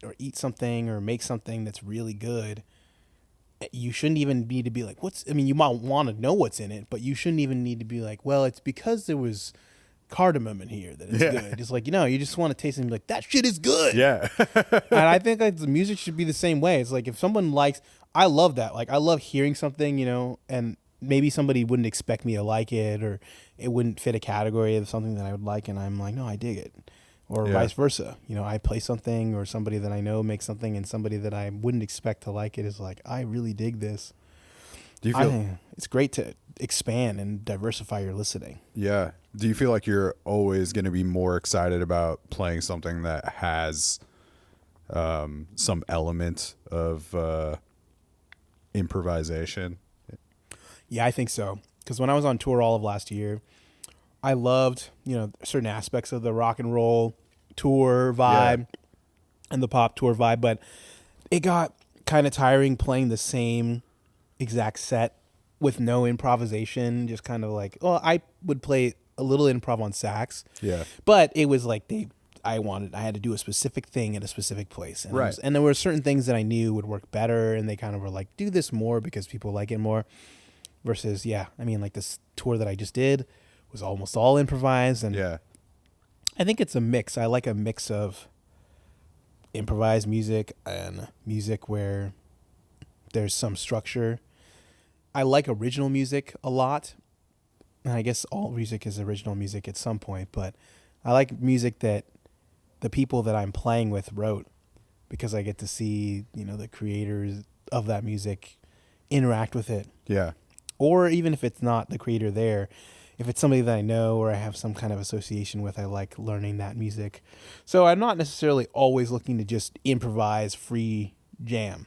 or eat something or make something that's really good, you shouldn't even need to be like, you might want to know what's in it, but you shouldn't even need to be like, well, it's because there was cardamom in here that it's good. It's like, you just want to taste it and be like, that shit is good. Yeah. And I think like the music should be the same way. It's like if someone likes, I love that. Like I love hearing something, and maybe somebody wouldn't expect me to like it, or it wouldn't fit a category of something that I would like, and I'm like, no, I dig it. Or vice versa. I play something, or somebody that I know makes something, and somebody that I wouldn't expect to like it is like, I really dig this. Do you I feel? think it's great to expand and diversify your listening. Yeah. Do you feel like you're always going to be more excited about playing something that has some element of improvisation? Yeah, I think so. Because when I was on tour all of last year, I loved, certain aspects of the rock and roll tour vibe and the pop tour vibe, but it got kind of tiring playing the same exact set with no improvisation, just kind of like, I would play a little improv on sax. Yeah. But it was like I had to do a specific thing at a specific place. And Right. and there were certain things that I knew would work better, and they kind of were like, do this more because people like it more. Versus, like this tour that I just did was almost all improvised. And Yeah. I think it's a mix. I like a mix of improvised music and music where there's some structure. I like original music a lot. And I guess all music is original music at some point, but I like music that the people that I'm playing with wrote, because I get to see, the creators of that music interact with it. Yeah. Or even if it's not the creator there, if it's somebody that I know or I have some kind of association with, I like learning that music. So I'm not necessarily always looking to just improvise free jam.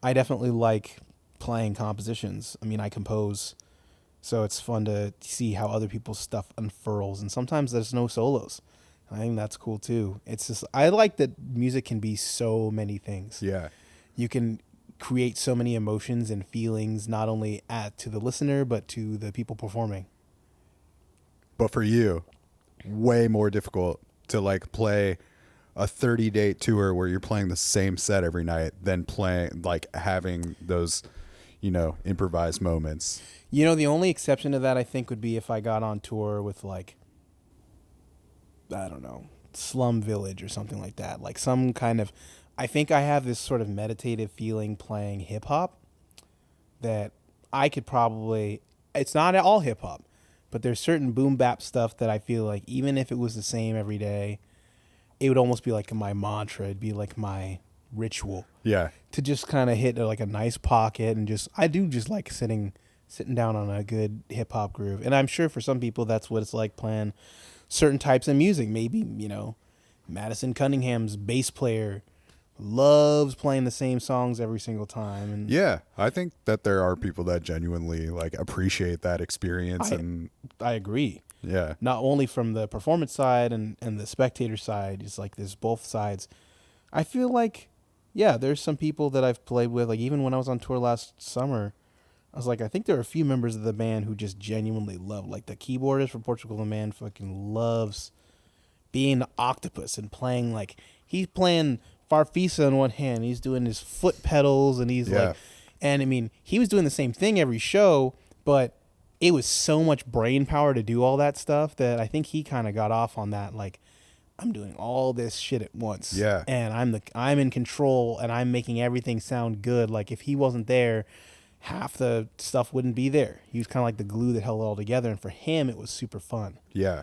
I definitely like playing compositions. I mean, I compose, so it's fun to see how other people's stuff unfurls. And sometimes there's no solos. I think that's cool too. It's just, I like that music can be so many things. Yeah. You can create so many emotions and feelings, not only to the listener, but to the people performing. But for you, way more difficult to like play a 30-date tour where you're playing the same set every night than having those, improvised moments. The only exception to that, I think, would be if I got on tour with like, I don't know, Slum Village or something like that. Like some kind of, I think I have this sort of meditative feeling playing hip hop that I could probably, it's not all hip hop, but there's certain boom bap stuff that I feel like even if it was the same every day, it would almost be like my mantra. It'd be like my ritual. Yeah. To just kind of hit like a nice pocket and I do just like sitting down on a good hip hop groove. And I'm sure for some people that's what it's like playing certain types of music. Maybe, Madison Cunningham's bass player loves playing the same songs every single time. And yeah, I think that there are people that genuinely like appreciate that experience. I agree. Yeah. Not only from the performance side and the spectator side, it's like there's both sides. I feel like, yeah, there's some people that I've played with, like even when I was on tour last summer, I was like, I think there are a few members of the band who just genuinely love, like the keyboardist for Portugal the Man fucking loves being the octopus and playing like, he's playing Farfisa in one hand, he's doing his foot pedals and he's like, and I mean, he was doing the same thing every show, but it was so much brain power to do all that stuff that I think he kind of got off on that. Like, I'm doing all this shit at once. Yeah. And I'm in control and I'm making everything sound good. Like if he wasn't there, half the stuff wouldn't be there. He was kind of like the glue that held it all together. And for him, it was super fun. Yeah.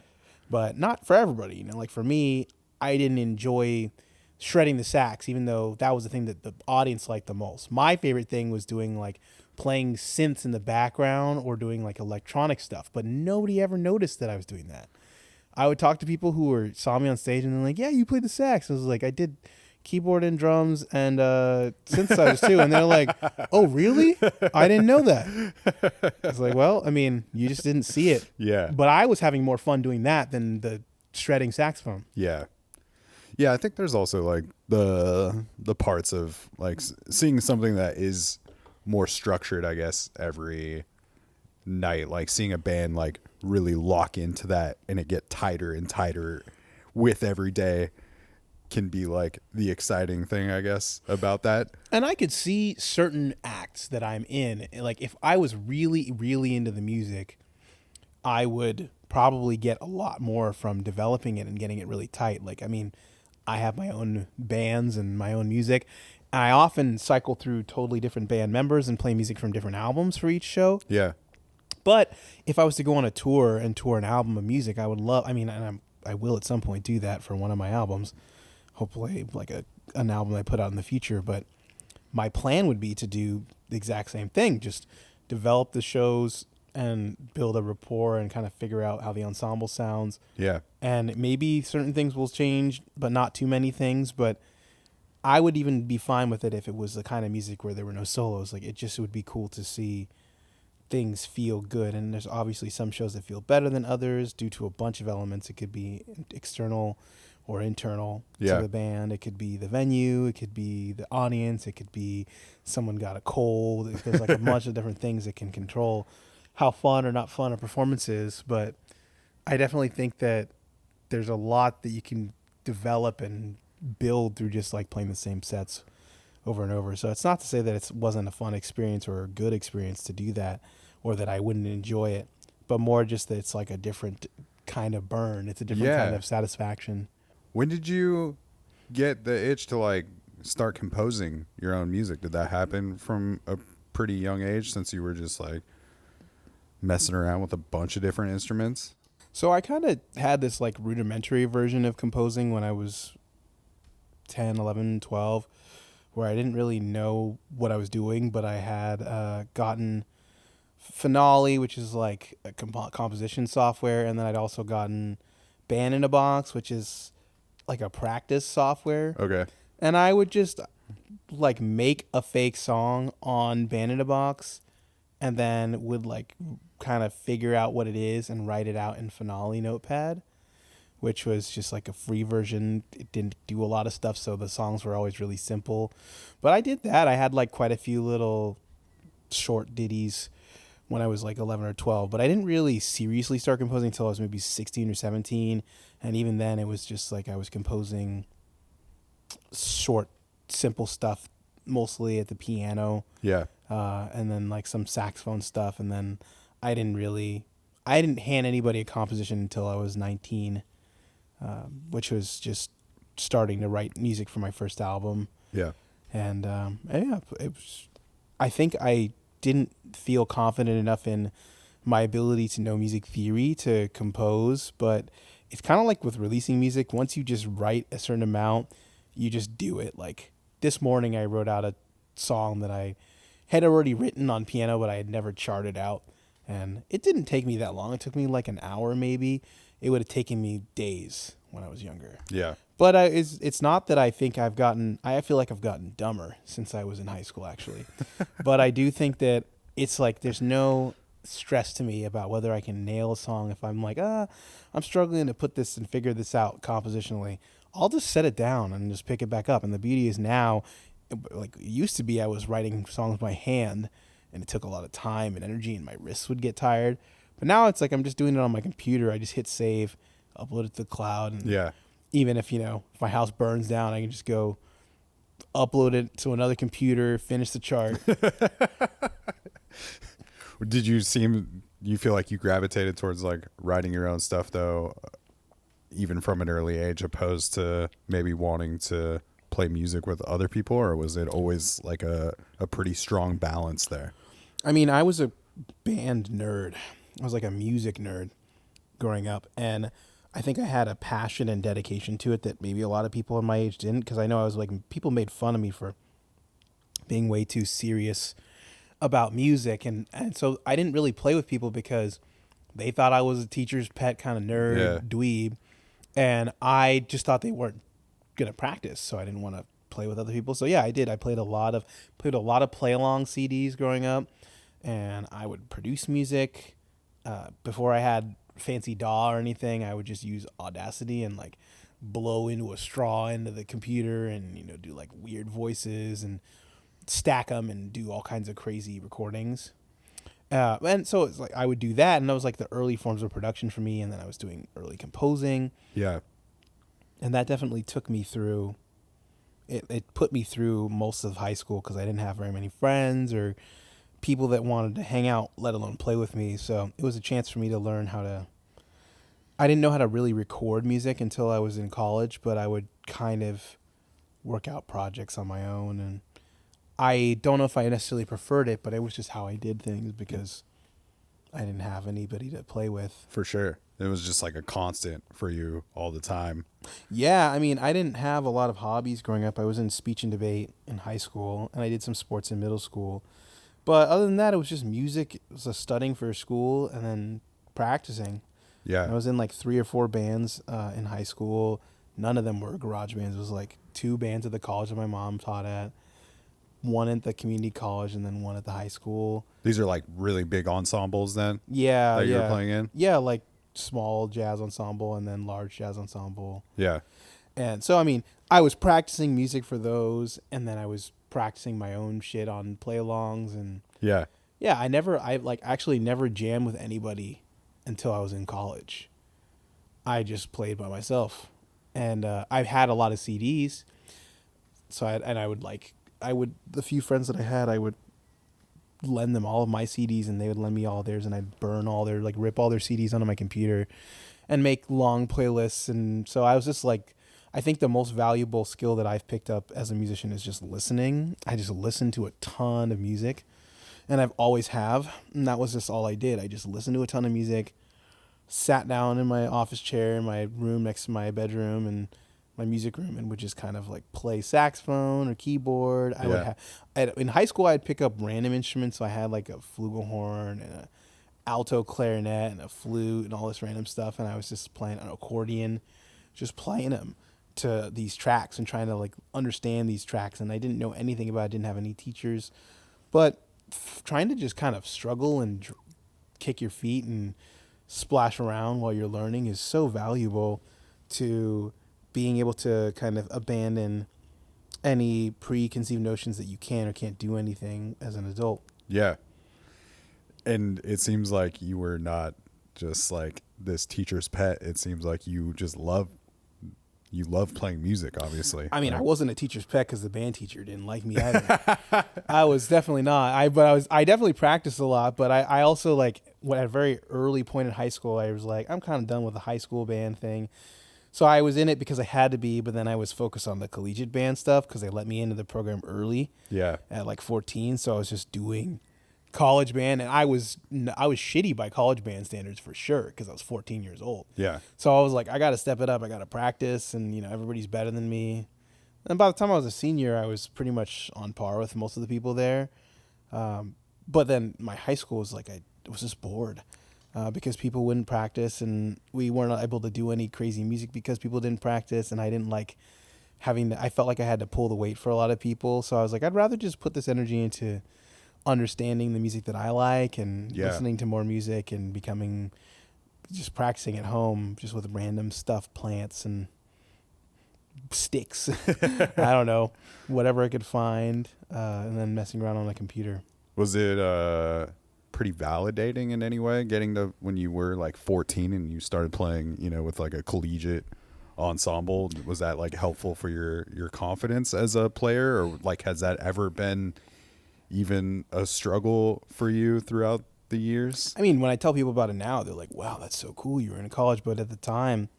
But not for everybody. Like for me, I didn't enjoy shredding the sax, even though that was the thing that the audience liked the most. My favorite thing was doing like playing synths in the background or doing like electronic stuff, but nobody ever noticed that I was doing that. I would talk to people who saw me on stage and they're like, yeah, you played the sax. I was like, I did keyboard and drums and synthesizers too. And they're like, oh, really? I didn't know that. I was like, well, I mean, you just didn't see it. Yeah. But I was having more fun doing that than the shredding saxophone. Yeah. Yeah, I think there's also like the parts of like seeing something that is more structured, I guess, every night, like seeing a band like really lock into that and it get tighter and tighter with every day can be like the exciting thing, I guess, about that. And I could see certain acts that I'm in, like if I was really, really into the music, I would probably get a lot more from developing it and getting it really tight. Like, I mean, I have my own bands and my own music. I often cycle through totally different band members and play music from different albums for each show. Yeah. But if I was to go on a tour and tour an album of music, I would love, I mean, and I will at some point do that for one of my albums. Hopefully like an album I put out in the future. But my plan would be to do the exact same thing. Just develop the shows and build a rapport and kind of figure out how the ensemble sounds. Yeah. And maybe certain things will change, but not too many things. But I would even be fine with it if it was the kind of music where there were no solos. Like, it just would be cool to see things feel good. And there's obviously some shows that feel better than others due to a bunch of elements. It could be external or internal to the band. It could be the venue. It could be the audience. It could be someone got a cold. There's like a bunch of different things that can control how fun or not fun a performance is. But I definitely think that there's a lot that you can develop and build through just like playing the same sets over and over. So it's not to say that it wasn't a fun experience or a good experience to do that, or that I wouldn't enjoy it, but more just that it's like a different kind of burn. It's a different kind of satisfaction. When did you get the itch to like start composing your own music? Did that happen from a pretty young age, since you were just like messing around with a bunch of different instruments? So I kind of had this like rudimentary version of composing when I was 10, 11, 12, where I didn't really know what I was doing, but I had gotten Finale, which is like a composition software, and then I'd also gotten Band in a Box, which is like a practice software. Okay. And I would just like make a fake song on Band in a Box, and then would like kind of figure out what it is and write it out in Finale Notepad, which was just like a free version. It didn't do a lot of stuff, so the songs were always really simple. But I did that. I had like quite a few little short ditties when I was like 11 or 12, but I didn't really seriously start composing until I was maybe 16 or 17. And even then it was just like I was composing short, simple stuff, mostly at the piano. Yeah. And then like some saxophone stuff. And then I didn't hand anybody a composition until I was 19, which was just starting to write music for my first album. Yeah. And yeah, I think I didn't feel confident enough in my ability to know music theory to compose, but it's kind of like with releasing music. Once you just write a certain amount, you just do it. Like this morning I wrote out a song that I had already written on piano, but I had never charted out, and it didn't take me that long. It took me like an hour maybe. It would have taken me days when I was younger. Yeah. But it's not that I think I feel like I've gotten dumber since I was in high school, actually. But I do think that it's like there's no stress to me about whether I can nail a song. If I'm like, I'm struggling to put this and figure this out compositionally, I'll just set it down and just pick it back up. And the beauty is now, like it used to be, I was writing songs by hand, and it took a lot of time and energy, and my wrists would get tired. But now it's like I'm just doing it on my computer. I just hit save, upload it to the cloud, and Yeah. even if if my house burns down, I can just go upload it to another computer, finish the chart. Did you feel like you gravitated towards like writing your own stuff though, even from an early age, opposed to maybe wanting to play music with other people, or was it always like a pretty strong balance there? I mean, I was a band nerd. I was like a music nerd growing up, and I think I had a passion and dedication to it that maybe a lot of people in my age didn't, because I know I was like, people made fun of me for being way too serious about music, and so I didn't really play with people because they thought I was a teacher's pet kind of nerd, dweeb, and I just thought they weren't gonna practice, so I didn't want to play with other people. So yeah, I did. I played a lot of play along CDs growing up, and I would produce music. Before I had fancy DAW or anything, I would just use Audacity and like blow into a straw into the computer and do like weird voices and stack them and do all kinds of crazy recordings. And so it's like I would do that, and that was like the early forms of production for me. And then I was doing early composing. Yeah. And that definitely took me through. It put me through most of high school because I didn't have very many friends or people that wanted to hang out, let alone play with me. So it was a chance for me to learn how to. I didn't know how to really record music until I was in college, but I would kind of work out projects on my own. And I don't know if I necessarily preferred it, but it was just how I did things because I didn't have anybody to play with. For sure. It was just like a constant for you all the time. Yeah, I mean, I didn't have a lot of hobbies growing up. I was in speech and debate in high school, and I did some sports in middle school. But other than that, it was just music. It was studying for school and then practicing. Yeah. I was in like 3 or 4 bands in high school. None of them were garage bands. It was like 2 bands at the college that my mom taught at, 1 at the community college, and then 1 at the high school. These are like really big ensembles then? Yeah. That you were playing in? Yeah, like small jazz ensemble and then large jazz ensemble. Yeah. And so, I mean, I was practicing music for those, and then I was practicing my own shit on play-alongs. And Yeah. yeah, I actually never jammed with anybody until I was in college. I just played by myself. And I've had a lot of CDs. So the few friends that I had, I would lend them all of my CDs, and they would lend me all theirs, and I'd burn all their, like, rip all their CDs onto my computer and make long playlists. And so I was just like, I think the most valuable skill that I've picked up as a musician is just listening. I just listen to a ton of music, and I've always have, and that was just all I did. I just listened to a ton of music, sat down in my office chair in my room next to my bedroom, and my music room and would just kind of like play saxophone or keyboard. I would Yeah. have in high school I'd pick up random instruments. So I had like a flugelhorn and a alto clarinet and a flute and all this random stuff, and I was just playing an accordion, just playing them to these tracks and trying to like understand these tracks. And I didn't know anything about it, didn't have any teachers, but trying to just kind of struggle and kick your feet and splash around while you're learning is so valuable to being able to kind of abandon any preconceived notions that you can or can't do anything as an adult. Yeah. And it seems like you were not just like this teacher's pet. It seems like you just love playing music, obviously. I mean, I wasn't a teacher's pet because the band teacher didn't like me either. I was definitely not. I definitely practiced a lot, but I also like at a very early point in high school, I was like, I'm kind of done with the high school band thing. So I was in it because I had to be, but then I was focused on the collegiate band stuff because they let me into the program early. Yeah. At like 14, so I was just doing college band, and I was shitty by college band standards for sure because I was 14 years old. Yeah. So I was like, I got to step it up. I got to practice, and everybody's better than me. And by the time I was a senior, I was pretty much on par with most of the people there. But then my high school was like I was just bored because people wouldn't practice, and we weren't able to do any crazy music because people didn't practice, and I didn't like I felt like I had to pull the weight for a lot of people. So I was like, I'd rather just put this energy into understanding the music that I like and listening to more music and just practicing at home just with random stuff, plants and sticks. I don't know, whatever I could find, and then messing around on a computer. Was it pretty validating in any way getting to when you were like 14 and you started playing, with like a collegiate ensemble? Was that like helpful for your confidence as a player, or like has that ever been even a struggle for you throughout the years? I mean, when I tell people about it now, they're like, wow, that's so cool, you were in college. But at the time,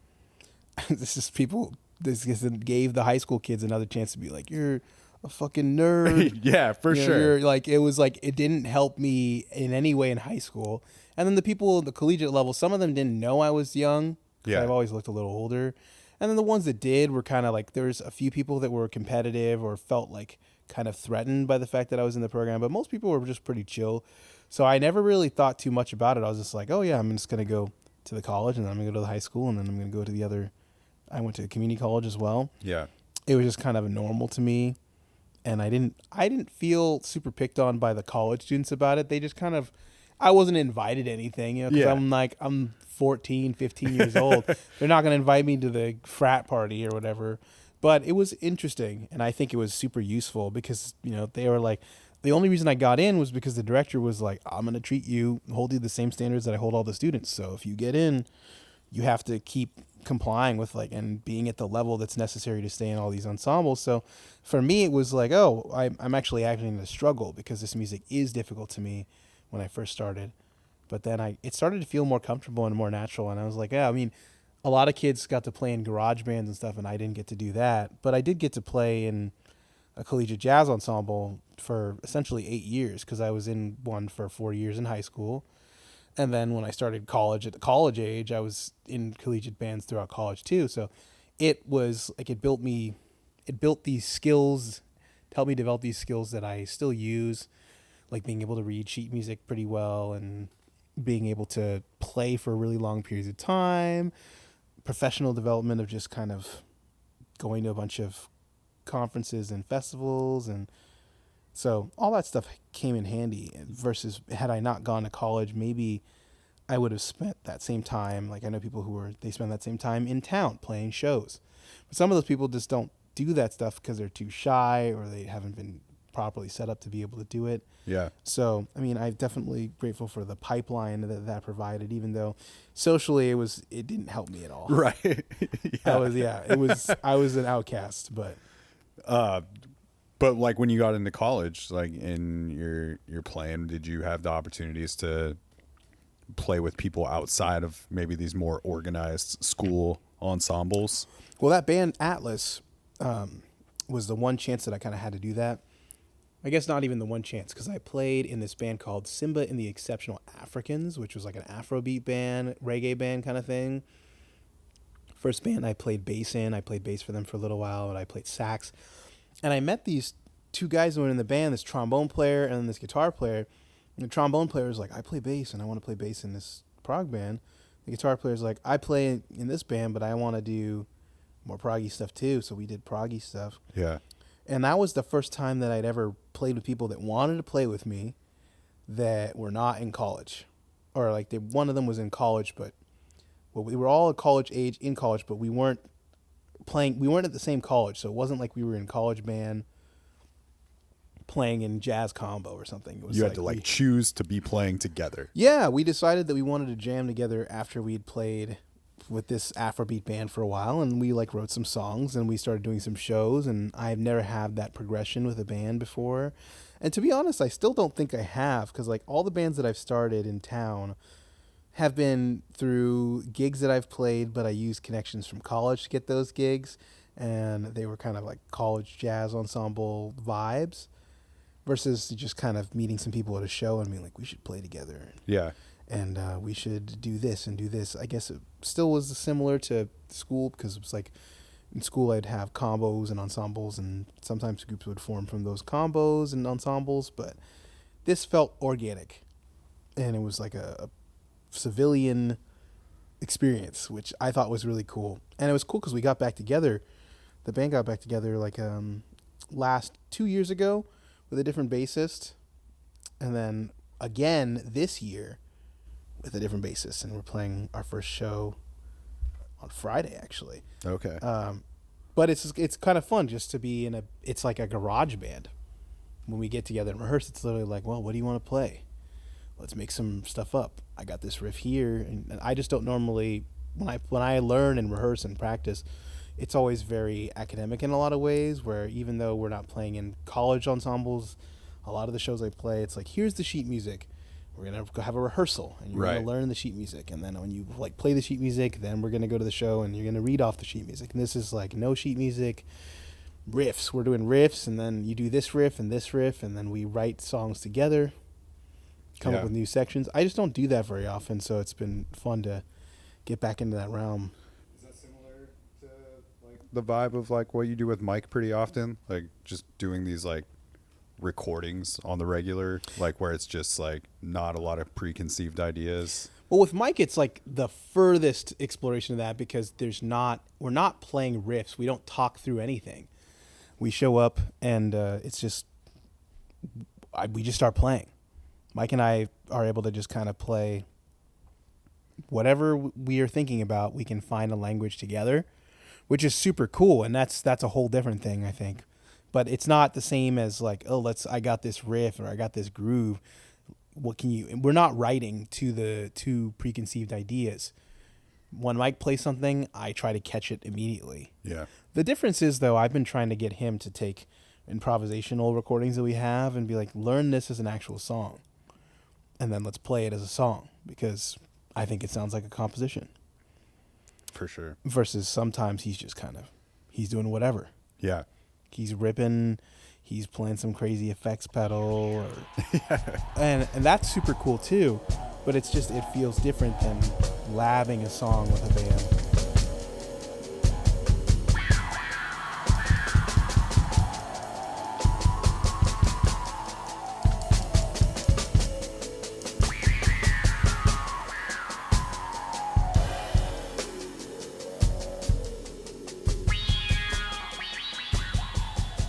this gave the high school kids another chance to be like, you're a fucking nerd. Yeah, for sure. You're like, it was like, it didn't help me in any way in high school. And then the people at the collegiate level, some of them didn't know I was young. Yeah. I've always looked a little older. And then the ones that did were kind of like, there's a few people that were competitive or felt like kind of threatened by the fact that I was in the program, but most people were just pretty chill. So I never really thought too much about it. I was just like, oh yeah, I'm just going to go to the college, and then I'm going to go to the high school, and then I'm going to go to the other. I went to community college as well. Yeah. It was just kind of normal to me. And I didn't feel super picked on by the college students about it. They just kind of, I wasn't invited to anything, because I'm 14, 15 years old. They're not going to invite me to the frat party or whatever. But it was interesting, and I think it was super useful because, they were like, the only reason I got in was because the director was like, I'm going to hold you the same standards that I hold all the students. So if you get in, you have to keep complying with and being at the level that's necessary to stay in all these ensembles. So for me, it was like, oh, I'm actually in a struggle because this music is difficult to me when I first started. But then it started to feel more comfortable and more natural. And I was like, yeah, I mean, a lot of kids got to play in garage bands and stuff, and I didn't get to do that. But I did get to play in a collegiate jazz ensemble for essentially 8 years because I was in one for 4 years in high school. And then when I started college, at the college age, I was in collegiate bands throughout college too. So it was like it built these skills, helped me develop these skills that I still use, like being able to read sheet music pretty well and being able to play for really long periods of time, professional development of just kind of going to a bunch of conferences and festivals. And so all that stuff came in handy versus had I not gone to college, maybe I would have spent that same time. Like I know people they spend that same time in town playing shows, but some of those people just don't do that stuff because they're too shy or they haven't been properly set up to be able to do it. Yeah. So, I mean, I'm definitely grateful for the pipeline that provided, even though socially it didn't help me at all. Right. I was an outcast, but like when you got into college, like in your playing, did you have the opportunities to play with people outside of maybe these more organized school ensembles? Well, that band Atlas was the one chance that I kind of had to do that. I guess not even the one chance, because I played in this band called Simba and the Exceptional Africans, which was like an Afrobeat band, reggae band kind of thing, First band I played bass in. I played bass for them for a little while, and I played sax. And I met these two guys who were in the band, this trombone player and then this guitar player. And the trombone player was like, I play bass, and I want to play bass in this prog band. The guitar player's like, I play in this band, but I want to do more proggy stuff too. So we did proggy stuff. Yeah. And that was the first time that I'd ever played with people that wanted to play with me that were not in college. Or like one of them was in college, but we were all at college age in college, but we weren't at the same college. So it wasn't like we were in college band playing in jazz combo or something. It was You had to choose to be playing together. Yeah, we decided that we wanted to jam together after we'd played with this Afrobeat band for a while, and we wrote some songs, and we started doing some shows, and I've never had that progression with a band before. And to be honest, I still don't think I have, because all the bands that I've started in town have been through gigs that I've played, but I used connections from college to get those gigs, and they were kind of like college jazz ensemble vibes versus just kind of meeting some people at a show and being like, we should play together. Yeah. And we should do this and do this. I guess it still was similar to school, because it was like in school I'd have combos and ensembles, and sometimes groups would form from those combos and ensembles, but this felt organic, and it was like a civilian experience, which I thought was really cool. And it was cool because we got back together. The band got back together last 2 years ago with a different bassist, and then again this year with a different bassist, and we're playing our first show on Friday actually. Okay. But it's kind of fun just to be it's like a garage band. When we get together and rehearse, it's literally like, well, what do you want to play? Let's make some stuff up. I got this riff here, and I just don't normally, when I learn and rehearse and practice, it's always very academic in a lot of ways, where even though we're not playing in college ensembles, a lot of the shows I play, it's like, here's the sheet music. We're going to have a rehearsal, and you're going to learn the sheet music. And then when you play the sheet music, then we're going to go to the show and you're going to read off the sheet music. And this is like no sheet music, riffs. We're doing riffs, and then you do this riff, and then we write songs together, come up with new sections. I just don't do that very often, so it's been fun to get back into that realm. Is that similar to the vibe of what you do with Mike pretty often? Like just doing these recordings on the regular, where it's just not a lot of preconceived ideas? Well, with Mike, it's the furthest exploration of that, because we're not playing riffs. We don't talk through anything. We show up and we just start playing. Mike and I are able to just kind of play whatever we are thinking about. We can find a language together, which is super cool. And that's a whole different thing, I think. But it's not the same as I got this riff or I got this groove. We're not writing to preconceived ideas. When Mike plays something, I try to catch it immediately. Yeah. The difference is, though, I've been trying to get him to take improvisational recordings that we have and be like, learn this as an actual song, and then let's play it as a song, because I think it sounds like a composition. For sure. Versus sometimes he's doing whatever. Yeah. He's ripping, he's playing some crazy effects pedal, and that's super cool too. But it feels different than labbing a song with a band.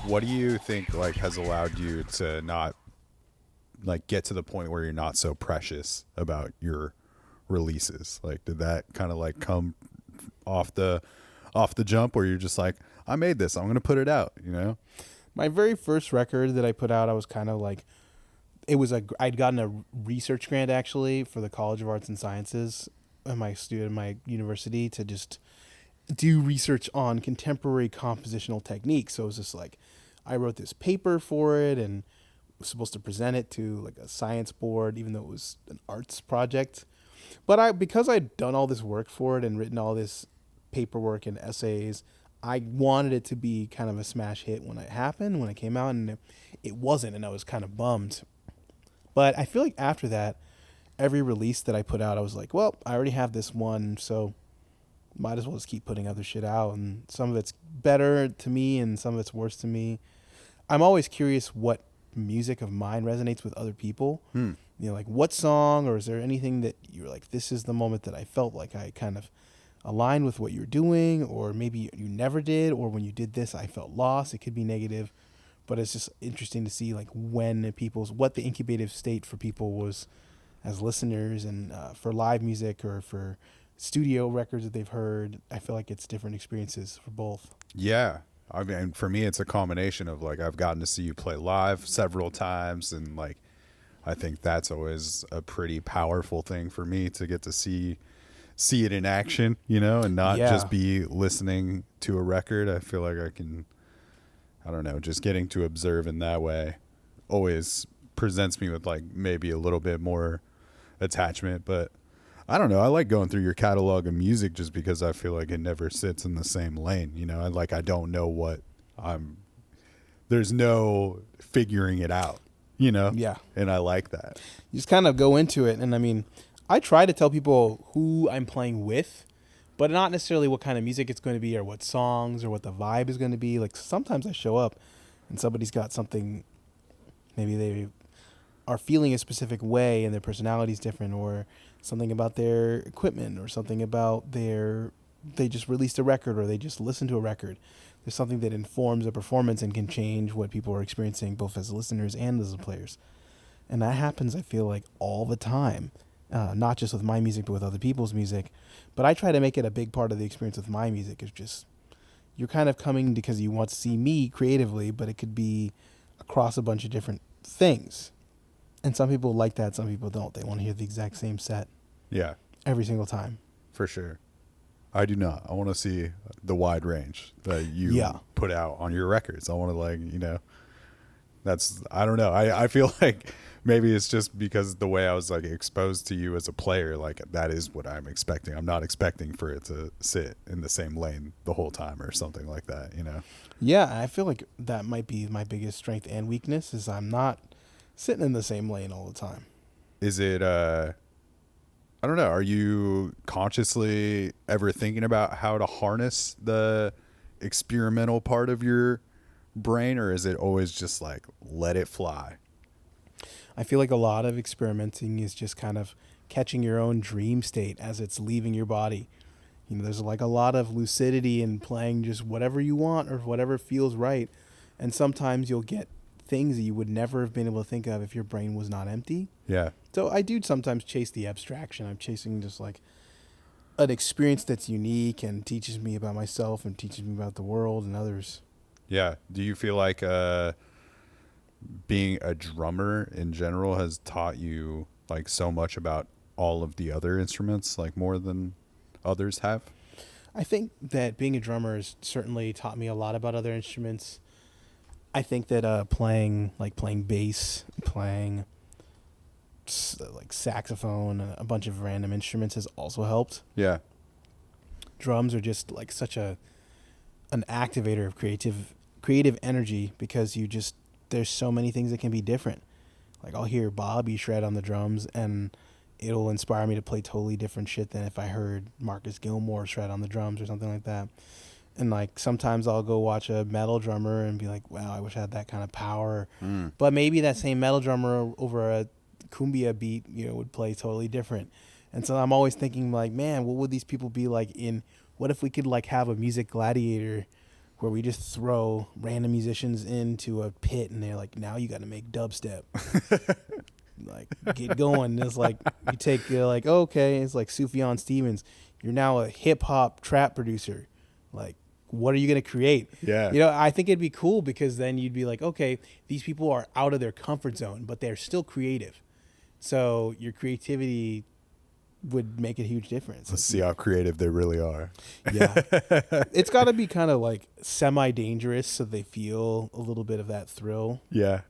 What do you think has allowed you to not get to the point where you're not so precious about your releases? Did that kind of come off the jump, where you're just I made this, I'm going to put it out, My very first record that I put out, I was kind of I'd gotten a research grant actually for the College of Arts and Sciences at my university to just do research on contemporary compositional techniques. So it was just I wrote this paper for it and was supposed to present it to a science board, even though it was an arts project. But because I'd done all this work for it and written all this paperwork and essays, I wanted it to be kind of a smash hit when it happened, when it came out, and it wasn't, and I was kind of bummed. But I feel like after that, every release that I put out, I was like, well, I already have this one, so might as well just keep putting other shit out. And some of it's better to me and some of it's worse to me. I'm always curious what music of mine resonates with other people. You know, like what song, or is there anything that you're like, this is the moment that I felt like I kind of aligned with what you're doing, or maybe you never did, or when you did this, I felt lost. It could be negative, but it's just interesting to see like what the incubative state for people was as listeners, and for live music or for studio records that they've heard. I feel like it's different experiences for both. Yeah. I mean, for me, it's a combination of like, I've gotten to see you play live several times, and like, I think that's always a pretty powerful thing for me to get to see it in action, you know, and not just be listening to a record. I feel like I don't know, just getting to observe in that way always presents me with like maybe a little bit more attachment. But I don't know, I like going through your catalog of music just because I feel like it never sits in the same lane, you know. I don't know there's no figuring it out, you know. Yeah. And I like that. You just kind of go into it. And I mean, I try to tell people who I'm playing with, but not necessarily what kind of music it's going to be or what songs or what the vibe is going to be. Like sometimes I show up and somebody's got something, maybe they are feeling a specific way and their personality is different, or something about their equipment, or something about they just released a record, or they just listened to a record. There's something that informs a performance and can change what people are experiencing both as listeners and as players. And that happens, I feel like, all the time. Not just with my music, but with other people's music. But I try to make it a big part of the experience with my music. It's just, you're kind of coming because you want to see me creatively, but it could be across a bunch of different things. And some people like that, some people don't. They want to hear the exact same set. Yeah. Every single time. For sure. I do not. I want to see the wide range that you put out on your records. I want to, like, you know, I don't know. I feel like maybe it's just because the way I was like exposed to you as a player, like that is what I'm expecting. I'm not expecting for it to sit in the same lane the whole time or something like that, you know? Yeah, I feel like that might be my biggest strength and weakness, is I'm not sitting in the same lane all the time. Is it, I don't know, are you consciously ever thinking about how to harness the experimental part of your brain, or is it always just like let it fly? I feel like a lot of experimenting is just kind of catching your own dream state as it's leaving your body. You know, there's like a lot of lucidity in playing just whatever you want or whatever feels right. And sometimes you'll get things that you would never have been able to think of if your brain was not empty. Yeah. So I do sometimes chase the abstraction. I'm chasing just like an experience that's unique and teaches me about myself and teaches me about the world and others. Yeah. Do you feel like being a drummer in general has taught you like so much about all of the other instruments, like more than others have? I think that being a drummer has certainly taught me a lot about other instruments. I think that playing bass, playing like saxophone, and a bunch of random instruments has also helped. Yeah. Drums are just like such an activator of creative energy, because there's so many things that can be different. Like I'll hear Bobby shred on the drums and it'll inspire me to play totally different shit than if I heard Marcus Gilmore shred on the drums or something like that. And like sometimes I'll go watch a metal drummer and be like, wow, I wish I had that kind of power. But maybe that same metal drummer over a cumbia beat, you know, would play totally different. And so I'm always thinking like, man, what would these people be like what if we could like have a music gladiator where we just throw random musicians into a pit and they're like, now you got to make dubstep. Like, get going. It's like, you're like, oh, okay, it's like Sufjan Stevens. You're now a hip hop trap producer. Like, what are you going to create? Yeah. You know, I think it'd be cool, because then you'd be like, okay, these people are out of their comfort zone, but they're still creative. So your creativity would make a huge difference. Let's see how creative they really are. Yeah. It's got to be kind of like semi-dangerous so they feel a little bit of that thrill. Yeah.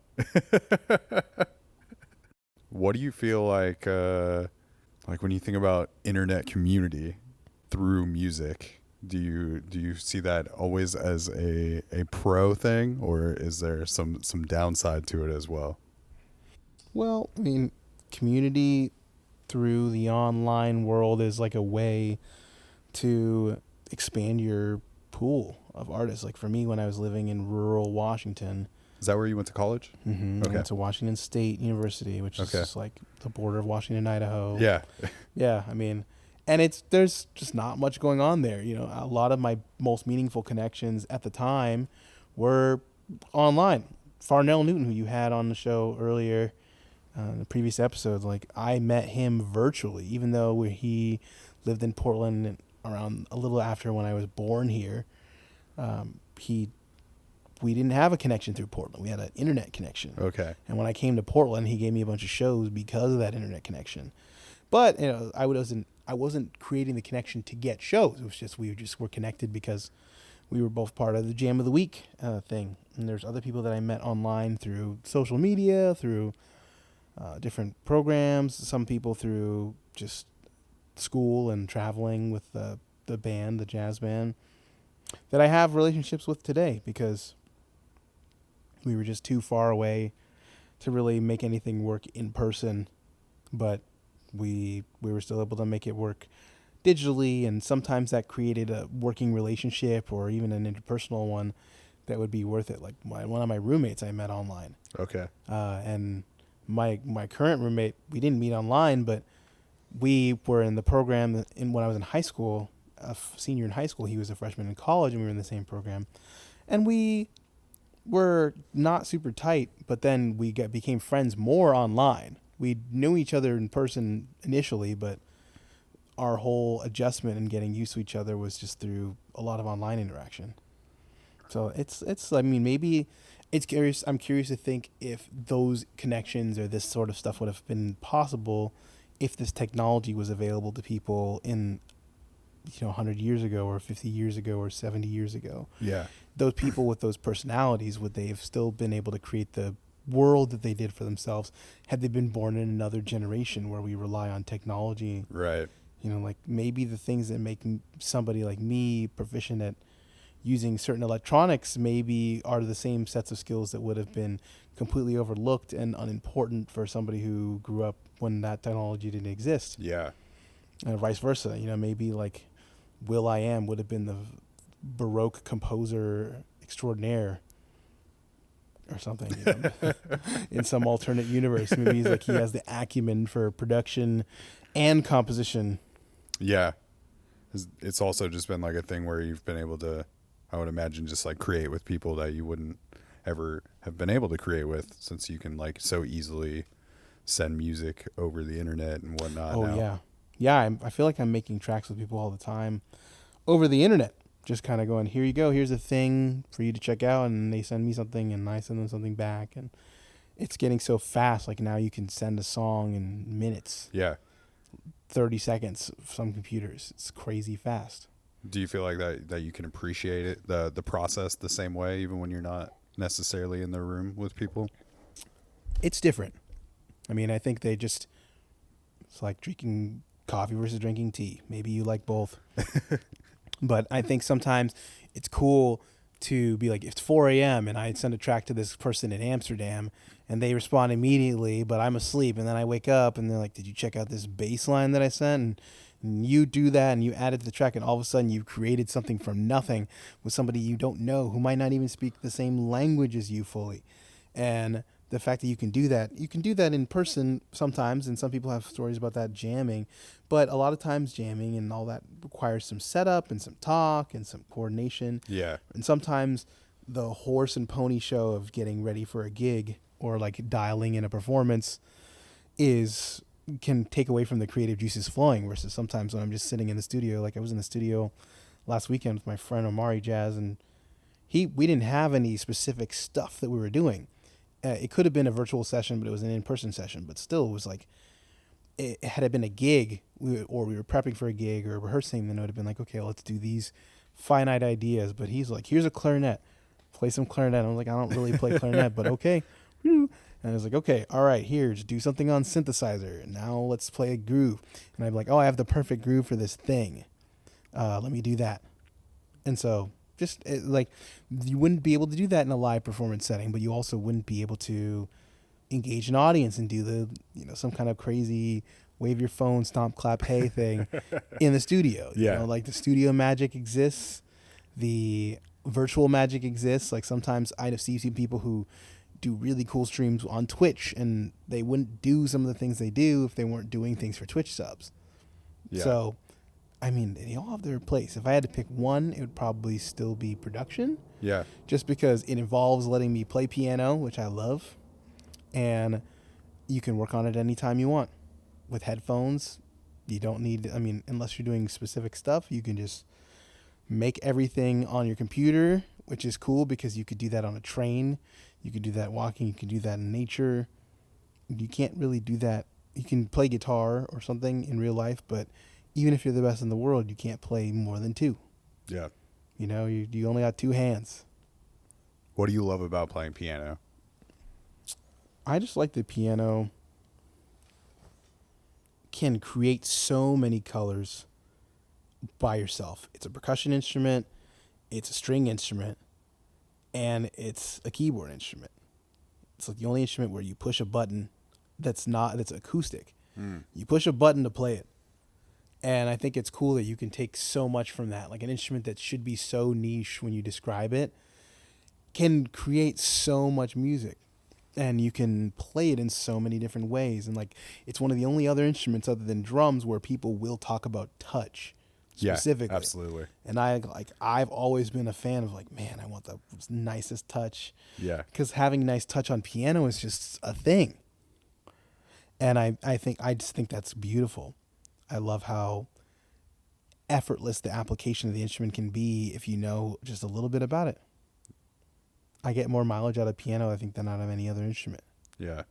What do you feel like when you think about internet community through music? Do you see that always as a pro thing, or is there some downside to it as well? Well, I mean, community through the online world is like a way to expand your pool of artists. Like for me, when I was living in rural Washington, Is that where you went to college? I went to Washington State University, which is just like the border of Washington and Idaho. Yeah. Yeah, I mean, and there's just not much going on there. You know, a lot of my most meaningful connections at the time were online. Farnell Newton, who you had on the show earlier, in the previous episodes, like I met him virtually, even though he lived in Portland around a little after when I was born here. We didn't have a connection through Portland. We had an internet connection. Okay. And when I came to Portland, he gave me a bunch of shows because of that internet connection. But you know, I wasn't creating the connection to get shows. It was just we were connected because we were both part of the Jam of the Week thing. And there's other people that I met online through social media, through different programs. Some people through just school and traveling with the band, the jazz band, that I have relationships with today because we were just too far away to really make anything work in person, but we were still able to make it work digitally, and sometimes that created a working relationship or even an interpersonal one that would be worth it. Like one of my roommates I met online. Okay. And my current roommate, we didn't meet online, but we were in the program when I was in high school, a senior in high school. He was a freshman in college, and we were in the same program. And we were not super tight, but then we became friends more online. We knew each other in person initially, but our whole adjustment and getting used to each other was just through a lot of online interaction. So it's I mean, maybe it's curious. I'm curious to think if those connections or this sort of stuff would have been possible if this technology was available to people in, 100 years ago or 50 years ago or 70 years ago. Yeah. Those people with those personalities, would they have still been able to create the world that they did for themselves had they been born in another generation where we rely on technology? Right. Like maybe the things that make somebody like me proficient at using certain electronics maybe are the same sets of skills that would have been completely overlooked and unimportant for somebody who grew up when that technology didn't exist. Yeah. And vice versa. Maybe like Will.i.am would have been the Baroque composer extraordinaire or something, in some alternate universe. Maybe he has the acumen for production and composition. Yeah. It's also just been like a thing where you've been able to, I would imagine, just like create with people that you wouldn't ever have been able to create with, since you can like so easily send music over the internet and whatnot. Oh, now. yeah. Yeah, I feel like I'm making tracks with people all the time over the internet. Just kind of going, here you go, here's a thing for you to check out, and they send me something, and I send them something back, and it's getting so fast. Like now you can send a song in minutes. Yeah. 30 seconds, some computers. It's crazy fast. Do you feel like that you can appreciate it, the process the same way, even when you're not necessarily in the room with people? It's different. I mean, I think it's like drinking coffee versus drinking tea. Maybe you like both. But I think sometimes it's cool to be like, it's 4 a.m. and I send a track to this person in Amsterdam and they respond immediately, but I'm asleep. And then I wake up and they're like, did you check out this bass line that I sent? And you do that and you add it to the track, and all of a sudden you've created something from nothing with somebody you don't know who might not even speak the same language as you fully. And the fact that you can do that in person sometimes, and some people have stories about that jamming, but a lot of times jamming and all that requires some setup and some talk and some coordination. Yeah. And sometimes the horse and pony show of getting ready for a gig or like dialing in a performance can take away from the creative juices flowing, versus sometimes when I'm just sitting in the studio. Like I was in the studio last weekend with my friend Omari Jazz, and we didn't have any specific stuff that we were doing. It could have been a virtual session, but it was an in-person session. But still, it was like, had it been a gig, we were prepping for a gig or rehearsing, then it would have been like, okay, let's do these finite ideas. But he's like, here's a clarinet, play some clarinet. I was like, I don't really play clarinet, but okay. And I was like, okay, all right, here, just do something on synthesizer. And now let's play a groove. And I'm like, oh, I have the perfect groove for this thing. Let me do that. And so like you wouldn't be able to do that in a live performance setting, but you also wouldn't be able to engage an audience and do some kind of crazy wave your phone, stomp, clap, hey thing in the studio. Yeah. You know, like the studio magic exists, the virtual magic exists. Like sometimes I see people who do really cool streams on Twitch, and they wouldn't do some of the things they do if they weren't doing things for Twitch subs. Yeah. So, I mean, they all have their place. If I had to pick one, it would probably still be production. Yeah. Just because it involves letting me play piano, which I love, and you can work on it anytime you want. With headphones, you don't need, I mean, unless you're doing specific stuff, you can just make everything on your computer, which is cool because you could do that on a train. You could do that walking. You could do that in nature. You can't really do that. You can play guitar or something in real life, but even if you're the best in the world, you can't play more than two. Yeah. You know, you only got two hands. What do you love about playing piano? I just like the piano can create so many colors by yourself. It's a percussion instrument, it's a string instrument, and it's a keyboard instrument. It's like the only instrument where you push a button that's acoustic. You push a button to play it. And I think it's cool that you can take so much from that. Like an instrument that should be so niche when you describe it can create so much music. And you can play it in so many different ways. And like, it's one of the only other instruments other than drums where people will talk about touch specifically. Yeah, absolutely. And I've always been a fan of like, man, I want the nicest touch. Yeah. Because having nice touch on piano is just a thing. And I just think that's beautiful. I love how effortless the application of the instrument can be if you know just a little bit about it. I get more mileage out of piano, I think, than out of any other instrument. Yeah.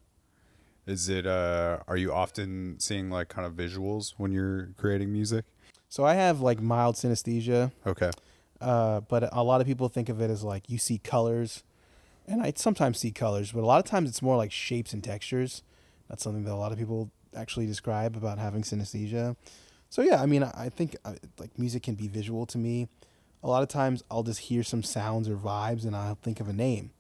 Is it, are you often seeing like kind of visuals when you're creating music? So I have like mild synesthesia, Okay. but a lot of people think of it as like you see colors, and I sometimes see colors, but a lot of times it's more like shapes and textures. That's something that a lot of people actually describe about having synesthesia. So yeah, I mean, I think like music can be visual to me. A lot of times I'll just hear some sounds or vibes and I'll think of a name,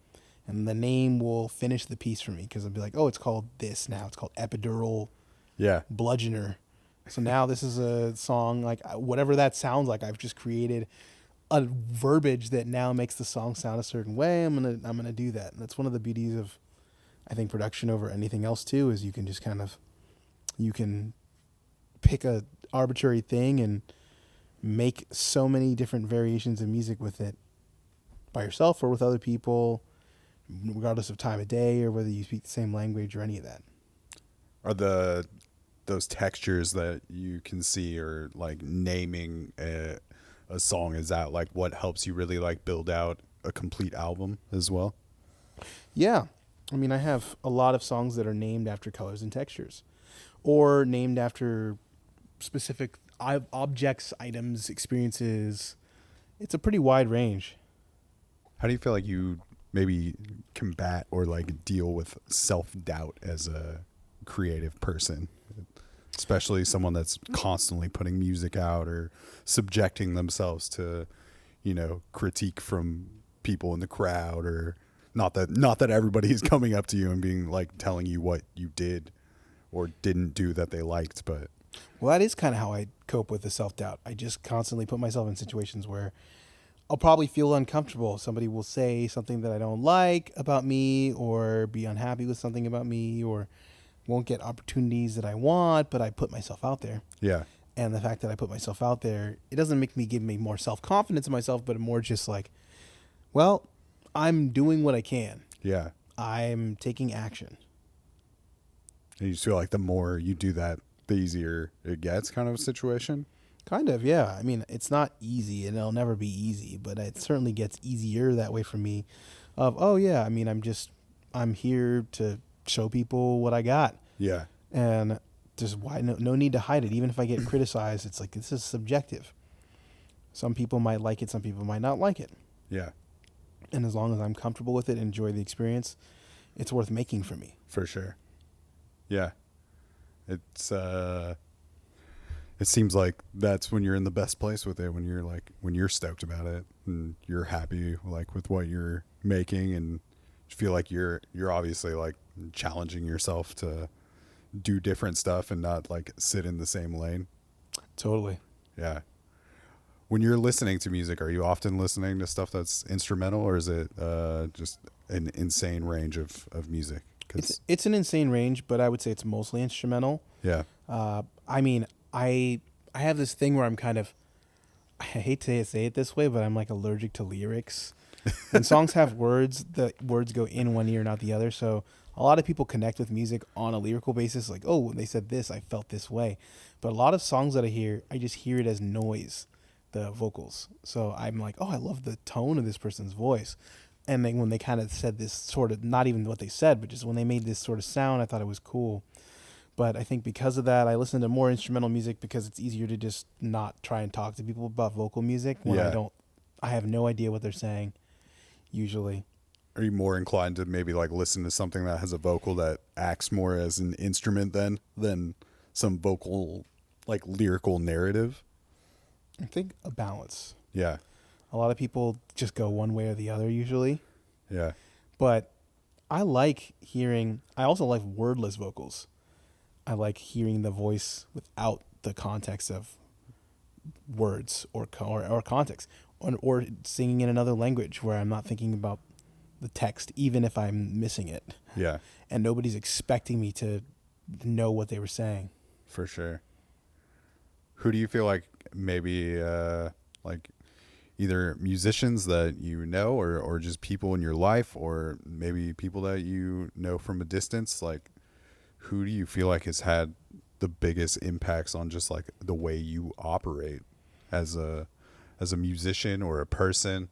and the name will finish the piece for me because I'll be like, oh, it's called this now. It's called Epidural Yeah. Bludgeoner. So now this is a song, like whatever that sounds like, I've just created a verbiage that now makes the song sound a certain way. I'm gonna do that. And that's one of the beauties of, I think, production over anything else too, is you can just you can pick a arbitrary thing and make so many different variations of music with it by yourself or with other people, regardless of time of day or whether you speak the same language or any of that. Are those textures that you can see, or like naming a song, is that like what helps you really like build out a complete album as well? Yeah. I mean, I have a lot of songs that are named after colors and textures, or named after specific objects, items, experiences. It's a pretty wide range. How do you feel like you maybe combat or like deal with self-doubt as a creative person, especially someone that's constantly putting music out or subjecting themselves to, you know, critique from people in the crowd, or not that everybody is coming up to you and being like telling you what you did or didn't do that they liked, but Well, that is kind of how I cope with the self-doubt. I just constantly put myself in situations where I'll probably feel uncomfortable. Somebody will say something that I don't like about me, or be unhappy with something about me, or won't get opportunities that I want, but I put myself out there. yeah. And the fact that I put myself out there, it doesn't give me more self-confidence in myself, but more just like, well, I'm doing what I can. Yeah. I'm taking action. And you just feel like the more you do that, the easier it gets, kind of a situation. Kind of, yeah. I mean, it's not easy, and it'll never be easy, but it certainly gets easier that way for me. Oh yeah, I mean, I'm here to show people what I got, Yeah. and there's no need to hide it. Even if I get criticized, it's like, this is subjective. Some people might like it, some people might not like it, Yeah. and as long as I'm comfortable with it, and enjoy the experience, it's worth making for me. For sure. Yeah. It's it seems like that's when you're in the best place with it, when you're stoked about it and you're happy like with what you're making, and feel like you're obviously like challenging yourself to, do different stuff and not like sit in the same lane. Totally. Yeah. When you're listening to music, are you often listening to stuff that's instrumental, or is it just an insane range of music? It's an insane range, but I would say it's mostly instrumental. Yeah. I mean, I have this thing where I'm kind of, I hate to say it this way, but I'm like allergic to lyrics. When songs have words, the words go in one ear, not the other. So a lot of people connect with music on a lyrical basis, like, oh, when they said this, I felt this way. But a lot of songs that I hear, I just hear it as noise, the vocals. So I'm like, oh, I love the tone of this person's voice. And then when they kind of said this sort of, not even what they said, but just when they made this sort of sound, I thought it was cool. But I think because of that, I listen to more instrumental music because it's easier to just not try and talk to people about vocal music when I have no idea what they're saying, usually. Are you more inclined to maybe like listen to something that has a vocal that acts more as an instrument than some vocal, like lyrical narrative? I think a balance. Yeah. A lot of people just go one way or the other usually. Yeah. But I also like wordless vocals. I like hearing the voice without the context of words or context, or singing in another language where I'm not thinking about the text, even if I'm missing it. Yeah. And nobody's expecting me to know what they were saying. For sure. Who do you feel like maybe like either musicians that you know or just people in your life, or maybe people that you know from a distance, like who do you feel like has had the biggest impacts on just like the way you operate as a musician or a person?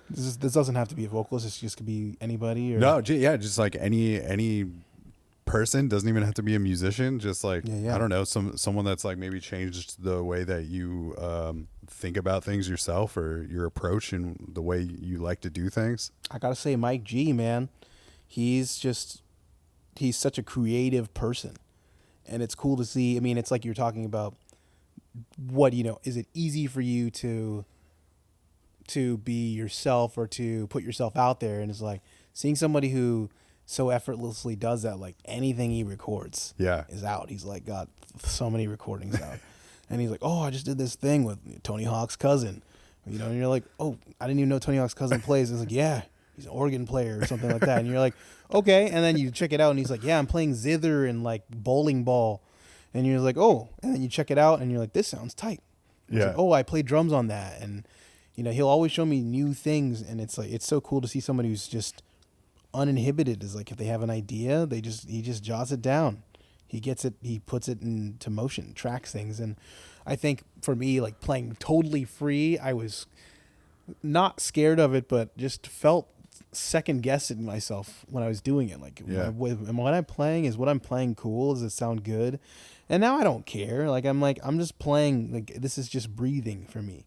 This doesn't have to be a vocalist. It just could be anybody. Or No, just like any person. Doesn't even have to be a musician. Just like I don't know, someone that's like maybe changed the way that you think about things yourself, or your approach and the way you like to do things. I gotta say, Mike G, man, he's such a creative person, and it's cool to see. I mean, it's like you're talking about what, is it easy for you to be yourself or to put yourself out there? And it's like seeing somebody who so effortlessly does that, like anything he records is out. He's like got so many recordings out. And he's like, oh, I just did this thing with Tony Hawk's cousin. And you're like, oh, I didn't even know Tony Hawk's cousin plays. And it's like, yeah, he's an organ player or something like that. And you're like, okay. And then you check it out and he's like, yeah, I'm playing zither and like bowling ball. And you're like, oh. And then you check it out and you're like, this sounds tight. And like, oh, I played drums on that. And he'll always show me new things. And it's like, it's so cool to see somebody who's just uninhibited. Is like, if they have an idea, he just jots it down. He gets it, he puts it into motion, tracks things. And I think for me, like playing totally free, I was not scared of it, but just felt second guessing myself when I was doing it. Like, what I'm playing, is what I'm playing cool? Does it sound good? And now I don't care. Like, I'm just playing, like, this is just breathing for me.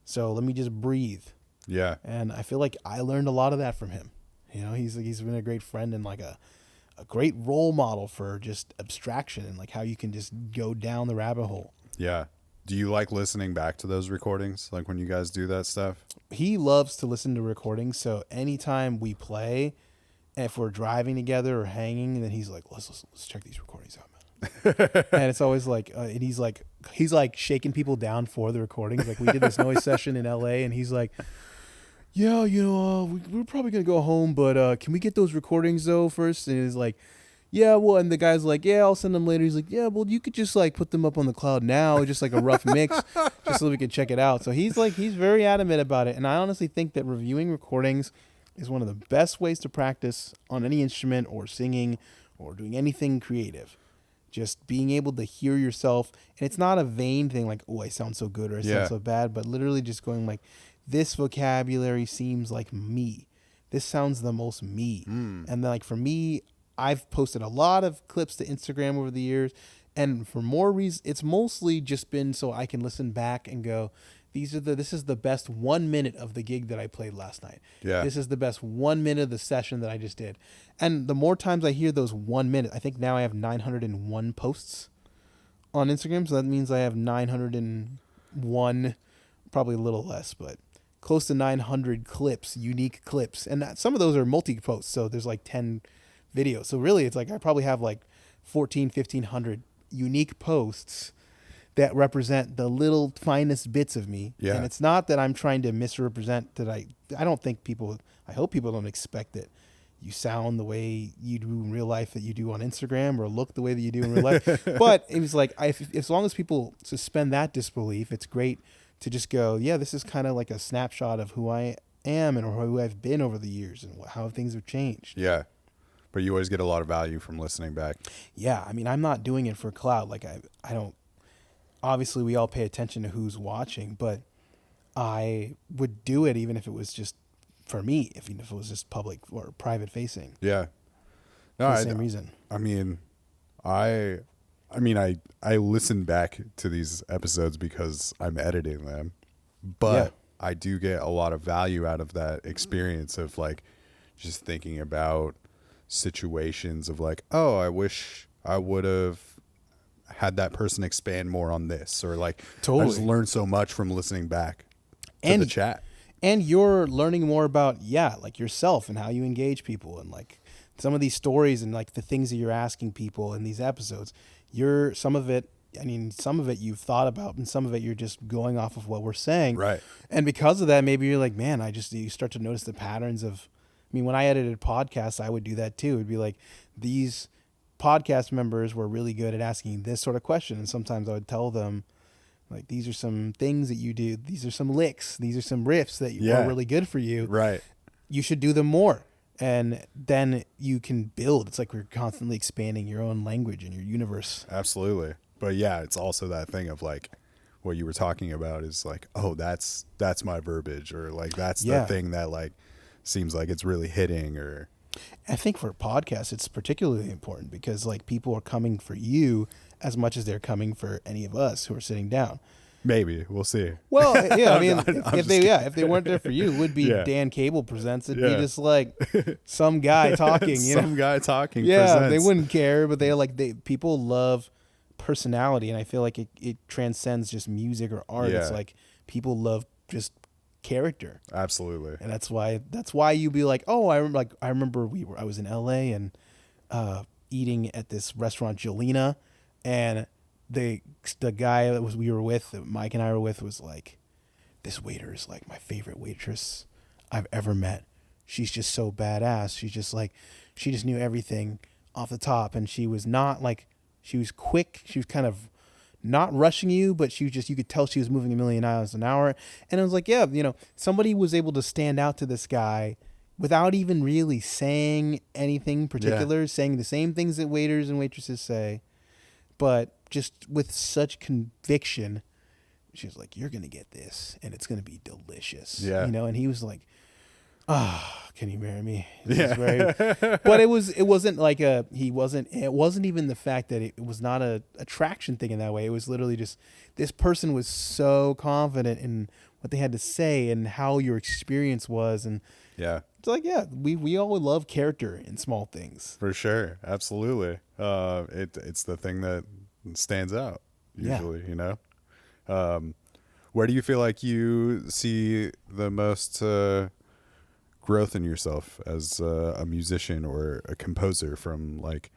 So let me just breathe. Yeah. And I feel like I learned a lot of that from him. He's been a great friend and like a great role model for just abstraction and like how you can just go down the rabbit hole. Yeah. Do you like listening back to those recordings? Like when you guys do that stuff? He loves to listen to recordings. So anytime we play, if we're driving together or hanging, then he's like, let's check these recordings out, man. And it's always like, and he's like shaking people down for the recordings. Like we did this noise session in LA and he's like, yeah, we're probably going to go home, but can we get those recordings though first? And he's like, yeah, well, and the guy's like, yeah, I'll send them later. He's like, yeah, well, you could just like put them up on the cloud now, just like a rough mix, just so we can check it out. So he's very adamant about it. And I honestly think that reviewing recordings is one of the best ways to practice on any instrument or singing or doing anything creative. Just being able to hear yourself. And it's not a vain thing like, oh, I sound so good or I sound so bad, but literally just going like, this vocabulary seems like me. This sounds the most me. And then like for me, I've posted a lot of clips to Instagram over the years. And for more reasons, it's mostly just been so I can listen back and go, this is the best 1 minute of the gig that I played last night. Yeah. This is the best 1 minute of the session that I just did. And the more times I hear those 1 minute, I think now I have 901 posts on Instagram. So that means I have 901, probably a little less, but close to 900 clips, unique clips. And some of those are multi-posts. So there's like 10 videos. So really it's like I probably have like 1,500 unique posts that represent the little finest bits of me. Yeah. And it's not that I'm trying to misrepresent that. I don't think people, I hope people don't expect that you sound the way you do in real life that you do on Instagram, or look the way that you do in real life. But it was like, as long as people suspend that disbelief, it's great to just go, yeah, this is kind of like a snapshot of who I am and who I've been over the years and how things have changed. Yeah. But you always get a lot of value from listening back. Yeah. I mean, I'm not doing it for clout. Like I don't, obviously we all pay attention to who's watching, but I would do it even if it was just for me, even if it was just public or private facing. Yeah. No, For the same reason. I mean, I listen back to these episodes because I'm editing them, but I do get a lot of value out of that experience of like just thinking about situations of like, oh, I wish I would have had that person expand more on this, or like I just learned so much from listening back to the chat. And you're learning more about, like yourself and how you engage people, and like some of these stories and like the things that you're asking people in these episodes. Some of it you've thought about, and some of it you're just going off of what we're saying. Right. And because of that, maybe you're like, man, you start to notice the patterns of, when I edited podcasts, I would do that too. It'd be like, these podcast members were really good at asking this sort of question. And sometimes I would tell them, like, these are some things that you do. These are some licks. These are some riffs that are really good for you. Right. You should do them more. And then you can build. It's like we're constantly expanding your own language and your universe. Absolutely. But yeah, it's also that thing of like what you were talking about is like, oh, that's my verbiage, or like that's the thing that like seems like it's really hitting. Or I think for podcasts, it's particularly important because like people are coming for you as much as they're coming for any of us who are sitting down. Maybe we'll see. Well, yeah, I mean, if they weren't there for you, it would be Dan Cable Presents. It'd be just like some guy talking. Guy talking. Yeah, presents. They wouldn't care, but people love personality, and I feel like it transcends just music or art. Yeah. It's like people love just character. Absolutely. And that's why you'd be like, oh, I remember I was in LA and eating at this restaurant Jolena, and the guy that we were with, that Mike and I were with, was like, this waiter is like my favorite waitress I've ever met. She's just so badass. She's just like, she just knew everything off the top, and she was not like, she was quick. She was kind of not rushing you, but she was just, you could tell she was moving 1,000,000 miles an hour. And I was like, somebody was able to stand out to this guy without even really saying anything particular, saying the same things that waiters and waitresses say, but just with such conviction. She was like, you're going to get this and it's going to be delicious. Yeah. And he was like, can you marry me? But it wasn't like it wasn't even the fact that it was not a attraction thing in that way. It was literally just, this person was so confident in what they had to say and how your experience was. And it's like, we all love character in small things. For sure. Absolutely. It's the thing that stands out usually, where do you feel like you see the most growth in yourself as a musician or a composer, from like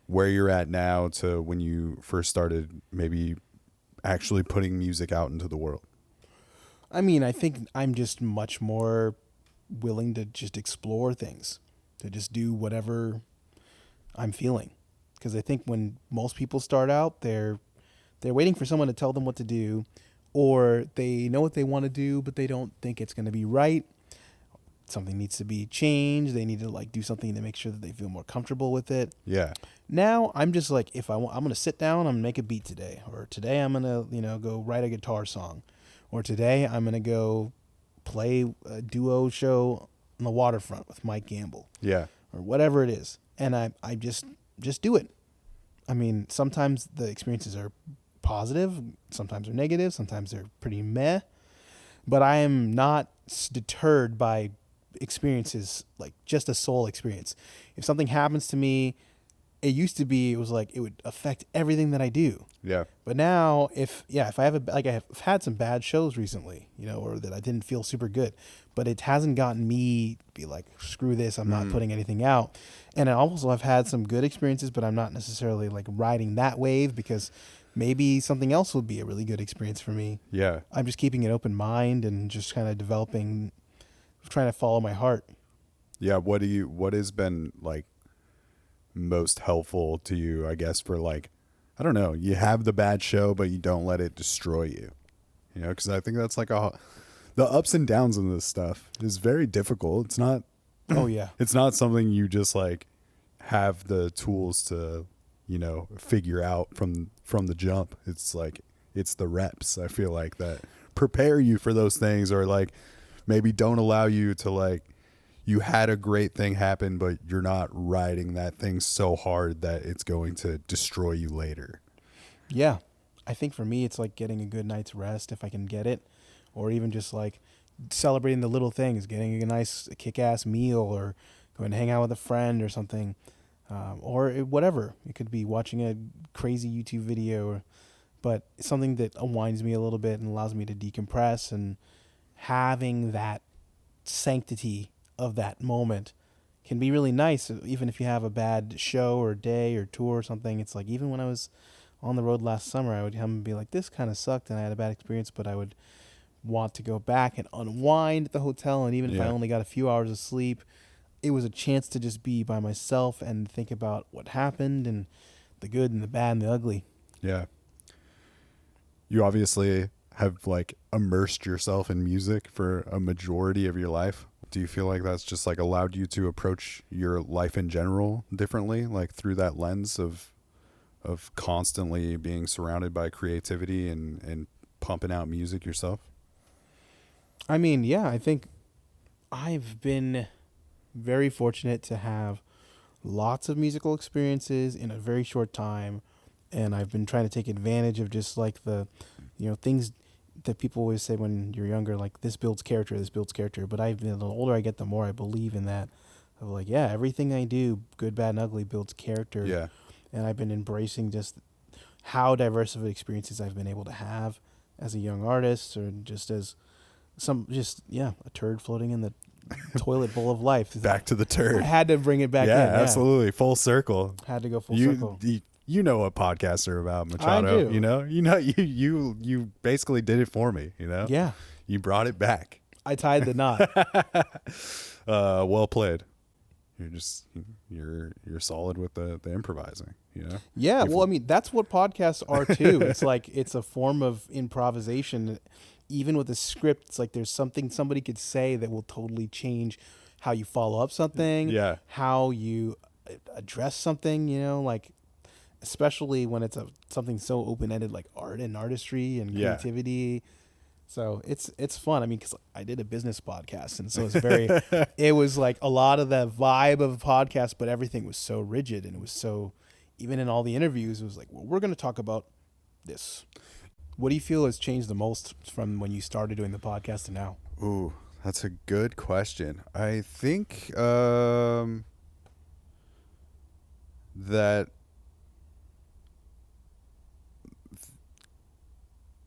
where you're at now to when you first started maybe actually putting music out into the world? I mean, I think I'm just much more willing to just explore things, to just do whatever I'm feeling. Because I think when most people start out, they're waiting for someone to tell them what to do, or they know what they want to do, but they don't think it's going to be right. Something needs to be changed. They need to like do something to make sure that they feel more comfortable with it. Yeah. Now I'm just like, if I'm going to sit down, I'm going to make a beat today, or today I'm going to, go write a guitar song, or today I'm going to go play a duo show on the waterfront with Mike Gamble. Yeah. Or whatever it is. And I just do it. I mean, sometimes the experiences are positive, sometimes they're negative, sometimes they're pretty meh, but I am not deterred by experiences like just a soul experience. If something happens to me it used to be, it was like, it would affect everything that I do. Yeah. But now, if I have I've had some bad shows recently, or that I didn't feel super good, but it hasn't gotten me to be like, screw this, I'm not putting anything out. And I also have had some good experiences, but I'm not necessarily like riding that wave because maybe something else will be a really good experience for me. Yeah. I'm just keeping an open mind and just kind of trying to follow my heart. Yeah. What has been like most helpful to you, I guess, for like, I don't know, you have the bad show, but you don't let it destroy you, because I think that's like the ups and downs of this stuff is very difficult. It's not, Oh yeah. it's not something you just like have the tools to, figure out from the jump. It's like, it's the reps, I feel like, that prepare you for those things, or like maybe don't allow you to like, you had a great thing happen, but you're not riding that thing so hard that it's going to destroy you later. Yeah. I think for me, it's like getting a good night's rest if I can get it, or even just like celebrating the little things, getting a nice kick-ass meal, or going to hang out with a friend or something, or whatever. It could be watching a crazy YouTube video, but something that unwinds me a little bit and allows me to decompress, and having that sanctity of that moment can be really nice. Even if you have a bad show or day or tour or something, it's like, even when I was on the road last summer, I would come and be like, this kind of sucked and I had a bad experience, but I would want to go back and unwind at the hotel. And even if I only got a few hours of sleep, it was a chance to just be by myself and think about what happened, and the good and the bad and the ugly. Yeah. You obviously have like immersed yourself in music for a majority of your life. Do you feel like that's just like allowed you to approach your life in general differently, like through that lens of constantly being surrounded by creativity and pumping out music yourself? I mean, yeah, I think I've been very fortunate to have lots of musical experiences in a very short time, and I've been trying to take advantage of just like the, things that people always say when you're younger, like this builds character. But the older I get, the more I believe in that. Of like, yeah, everything I do, good, bad, and ugly, builds character. Yeah. And I've been embracing just how diverse of experiences I've been able to have as a young artist, or just as a turd floating in the toilet bowl of life. Back to the turd. I had to bring it back in. Yeah, absolutely. Full circle. Had to go full circle. You know what podcasts are about, Machado. I do. You basically did it for me, Yeah. You brought it back. I tied the knot. Well played. You're solid with the improvising, Yeah, well, I mean, that's what podcasts are too. It's like, it's a form of improvisation. Even with a script, it's like there's something somebody could say that will totally change how you follow up something, Yeah. how you address something, like, especially when it's something so open-ended like art and artistry and creativity. So it's fun. I mean, because I did a business podcast, and so it was like a lot of the vibe of a podcast, but everything was so rigid, and it was so, even in all the interviews, it was like, well, we're going to talk about this. What do you feel has changed the most from when you started doing the podcast to now? Ooh, that's a good question. I think that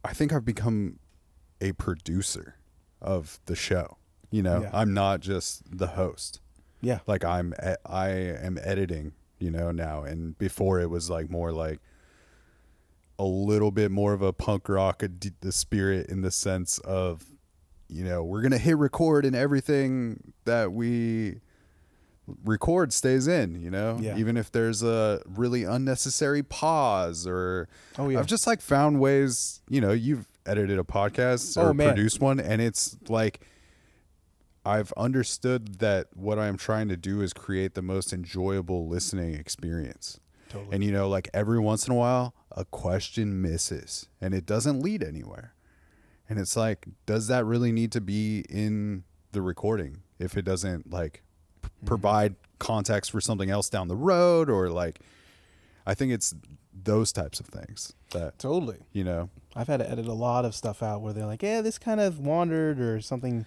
I've become a producer of the show. Yeah. I'm not just the host. Yeah. Like I am editing, now. And before it was like more like a little bit more of a punk rock, the spirit, in the sense of, we're going to hit record and everything that we record stays in, even if there's a really unnecessary pause or I've just like found ways, you've edited a podcast or produced one, and it's like I've understood that what I'm trying to do is create the most enjoyable listening experience. Totally. And like every once in a while a question misses and it doesn't lead anywhere, and it's like, does that really need to be in the recording if it doesn't like provide context for something else down the road? Or like, I think it's those types of things that Totally. I've had to edit a lot of stuff out where they're like, yeah, this kind of wandered or something.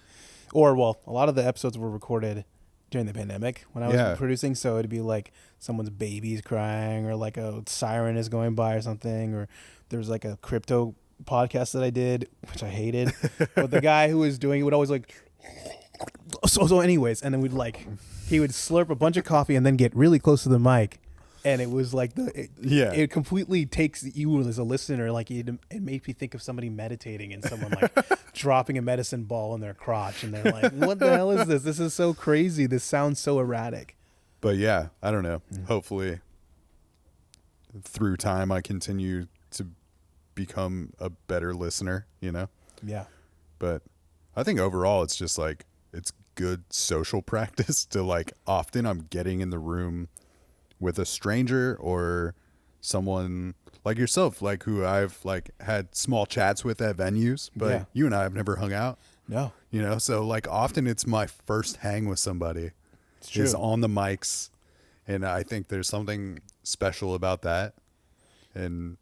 Or, well, a lot of the episodes were recorded during the pandemic when I was producing. So it'd be like someone's baby's crying, or like a siren is going by or something, or there was like a crypto podcast that I did, which I hated. But the guy who was doing it would always like, so anyways, and then he would slurp a bunch of coffee and then get really close to the mic. And it was like it completely takes you as a listener. Like it made me think of somebody meditating and someone like dropping a medicine ball in their crotch, and they're like, "What the hell is this? This is so crazy. This sounds so erratic." But yeah, I don't know. Hopefully, through time, I continue to become a better listener. You know. Yeah. But I think overall, it's just like it's good social practice to like. Often, I'm getting in the room with a stranger or someone like yourself, like who I've like had small chats with at venues, but you and I have never hung out. No. You know, so like often it's my first hang with somebody is on the mics. And I think there's something special about that. And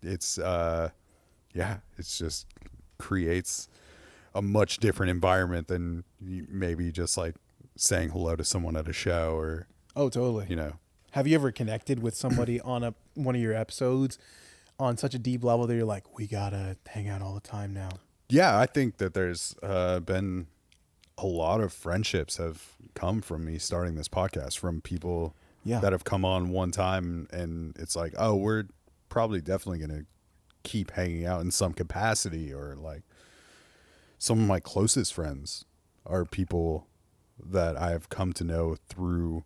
it's, it's just creates a much different environment than maybe just like saying hello to someone at a show or, oh, totally. You know. Have you ever connected with somebody on one of your episodes on such a deep level that you're like, we gotta hang out all the time now? Yeah, I think that there's been a lot of friendships have come from me starting this podcast, from people that have come on one time, and it's like, oh, we're probably definitely gonna keep hanging out in some capacity. Or like some of my closest friends are people that I've come to know through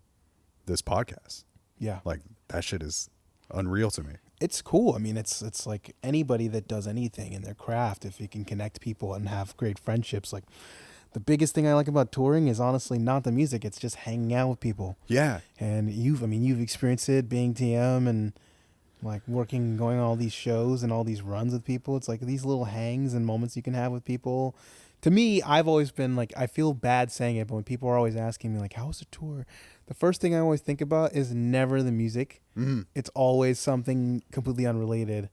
this podcast. Yeah. Like that shit is unreal to me. It's cool. I mean, it's like anybody that does anything in their craft, if you can connect people and have great friendships. Like the biggest thing I like about touring is honestly not the music. It's just hanging out with people. Yeah. And you've experienced it being TM and like going on all these shows and all these runs with people. It's like these little hangs and moments you can have with people. To me, I've always been like, I feel bad saying it, but when people are always asking me like, how was the tour? The first thing I always think about is never the music. Mm-hmm. It's always something completely unrelated.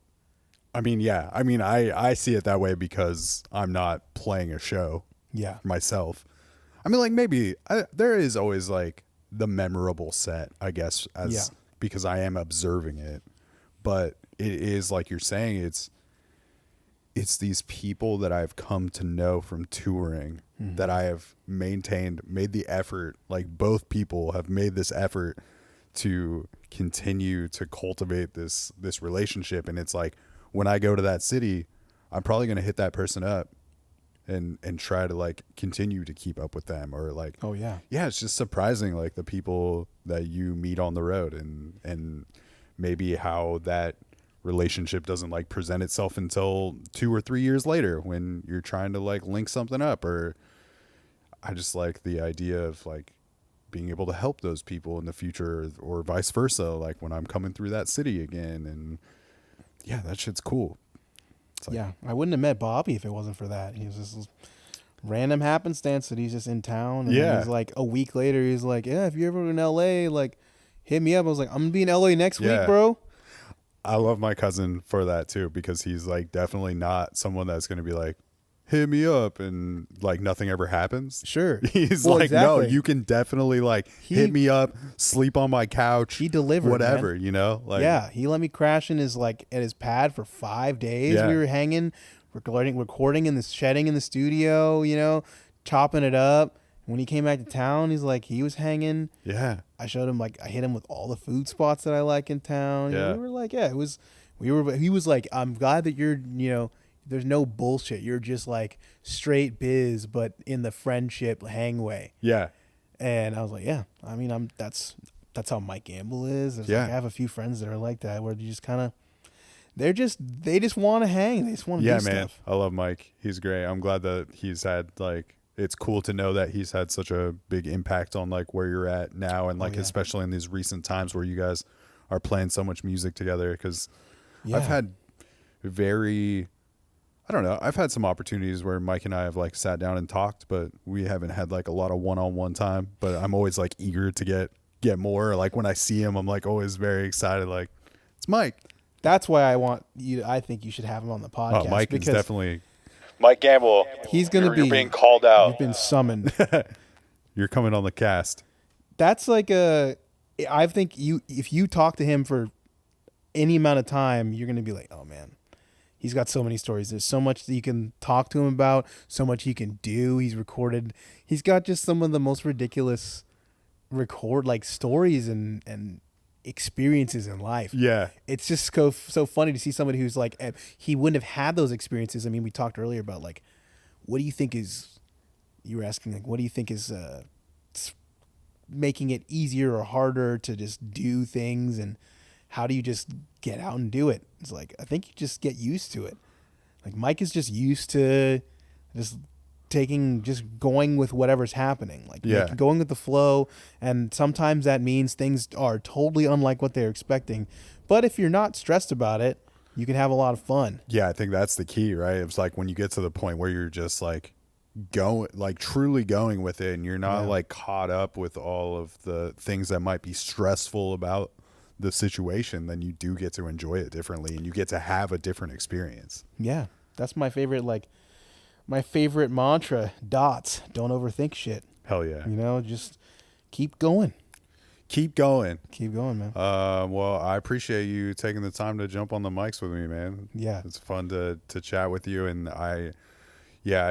I mean, yeah. I mean, I see it that way because I'm not playing a show myself. I mean, like maybe there is always like the memorable set, I guess, because I am observing it. But it is like you're saying, it's these people that I've come to know from touring that I have made the effort. Like both people have made this effort to continue to cultivate this relationship. And it's like, when I go to that city, I'm probably going to hit that person up and try to like continue to keep up with them, or like, oh yeah. Yeah. It's just surprising. Like the people that you meet on the road and maybe how that relationship doesn't like present itself until 2 or 3 years later when you're trying to like link something up. Or I just like the idea of like being able to help those people in the future, or vice versa, like when I'm coming through that city again. And yeah, that shit's cool. It's like, yeah, I wouldn't have met Bobby if it wasn't for that. He was just random happenstance that he's just in town, and then he's like a week later he's like, yeah, if you're ever in LA, like hit me up. I was like, I'm gonna be in LA next week, bro. I love my cousin for that too, because he's like definitely not someone that's going to be like, hit me up and like nothing ever happens. Sure. He's like, no, you can definitely like hit me up, sleep on my couch. He delivered, whatever, man. You know? Like, yeah. He let me crash in his like at his pad for 5 days. Yeah. We were hanging, recording in the shedding in the studio, you know, chopping it up. When he came back to town, he's like, he was hanging. Yeah. I showed him, like, I hit him with all the food spots that I like in town. Yeah. And we were like, he was like, I'm glad that you're, you know, there's no bullshit. You're just like straight biz, but in the friendship hang way. Yeah. And I was like, yeah, I mean, that's how Mike Gamble is. Like, I have a few friends that are like that, where you just kind of, they just want to hang. They just want to do man. stuff. I love Mike. He's great. I'm glad that he's had like, it's cool to know that he's had such a big impact on like where you're at now, and like especially in these recent times where you guys are playing so much music together. Because I've had I've had some opportunities where Mike and I have like sat down and talked, but we haven't had like a lot of one-on-one time. But I'm always like eager to get more. Like when I see him, I'm like always very excited. Like, it's Mike. That's why I think you should have him on the podcast. Oh, Mike is definitely. Mike Gamble, he's going to be being called out. You've been summoned. You're coming on the cast. That's like I think if you talk to him for any amount of time, you're going to be like, oh man, he's got so many stories. There's so much that you can talk to him about, so much he can do. He's got just some of the most ridiculous stories and experiences in life. Yeah. It's just so funny to see somebody who's like, he wouldn't have had those experiences. I mean, we talked earlier about like, what do you think is, you were asking like, what do you think is making it easier or harder to just do things, and how do you just get out and do it? It's like, I think you just get used to it. Like Mike is just used to just going with whatever's happening, like going with the flow. And sometimes that means things are totally unlike what they're expecting. But if you're not stressed about it, you can have a lot of fun. Yeah, I think that's the key, right? It's like when you get to the point where you're just like truly going with it, and you're not like caught up with all of the things that might be stressful about the situation, then you do get to enjoy it differently, and you get to have a different experience. Yeah, that's my favorite mantra. Dots. Don't overthink shit. Hell yeah. You know, just keep going. Keep going, man. Well, I appreciate you taking the time to jump on the mics with me, man. Yeah, it's fun to chat with you, and I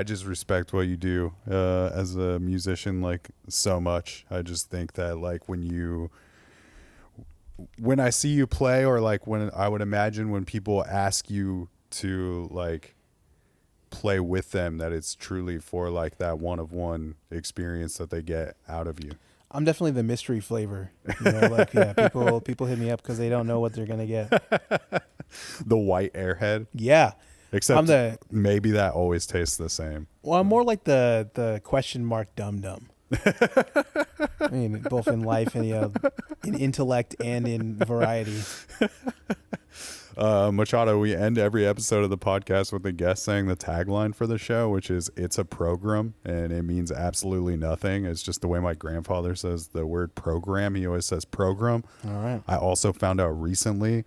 just respect what you do as a musician, like, so much. I just think that like when I see you play, or like when I would imagine when people ask you to like play with them, that it's truly for like that one-of-one experience that they get out of you. I'm definitely the mystery flavor. You know, like, yeah, people hit me up because they don't know what they're gonna get. The white airhead. Yeah. Except maybe that always tastes the same. Well, I'm more like the question mark dum-dum. I mean, both in life and in intellect and in variety. Machado, we end every episode of the podcast with a guest saying the tagline for the show, which is "It's a program," and it means absolutely nothing. It's just the way my grandfather says the word program. He always says program. All right. I also found out recently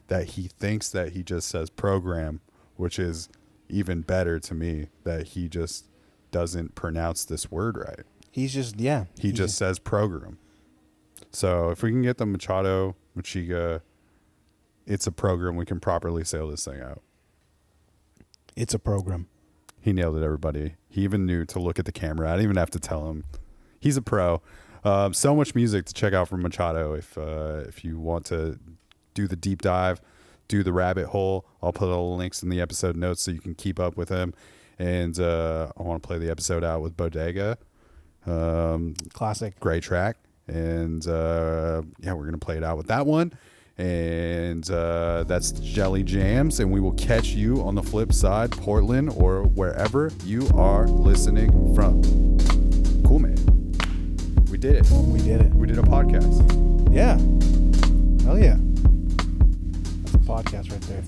that he thinks that he just says program, which is even better to me, that he just doesn't pronounce this word right. He's just, He just says program. So if we can get the Machado Mijiga, it's a program, we can properly sail this thing out. It's a program. He nailed it, everybody. He even knew to look at the camera. I didn't even have to tell him. He's a pro. So much music to check out from Machado. If you want to do the deep dive, do the rabbit hole, I'll put all the links in the episode notes so you can keep up with him. And I want to play the episode out with Bodega. Classic. Great track. And we're going to play it out with that one. And that's Jelly Jams. And we will catch you on the flip side, Portland, or wherever you are listening from. Cool, man. We did it. We did it. We did a podcast. Yeah. Hell yeah. That's a podcast right there.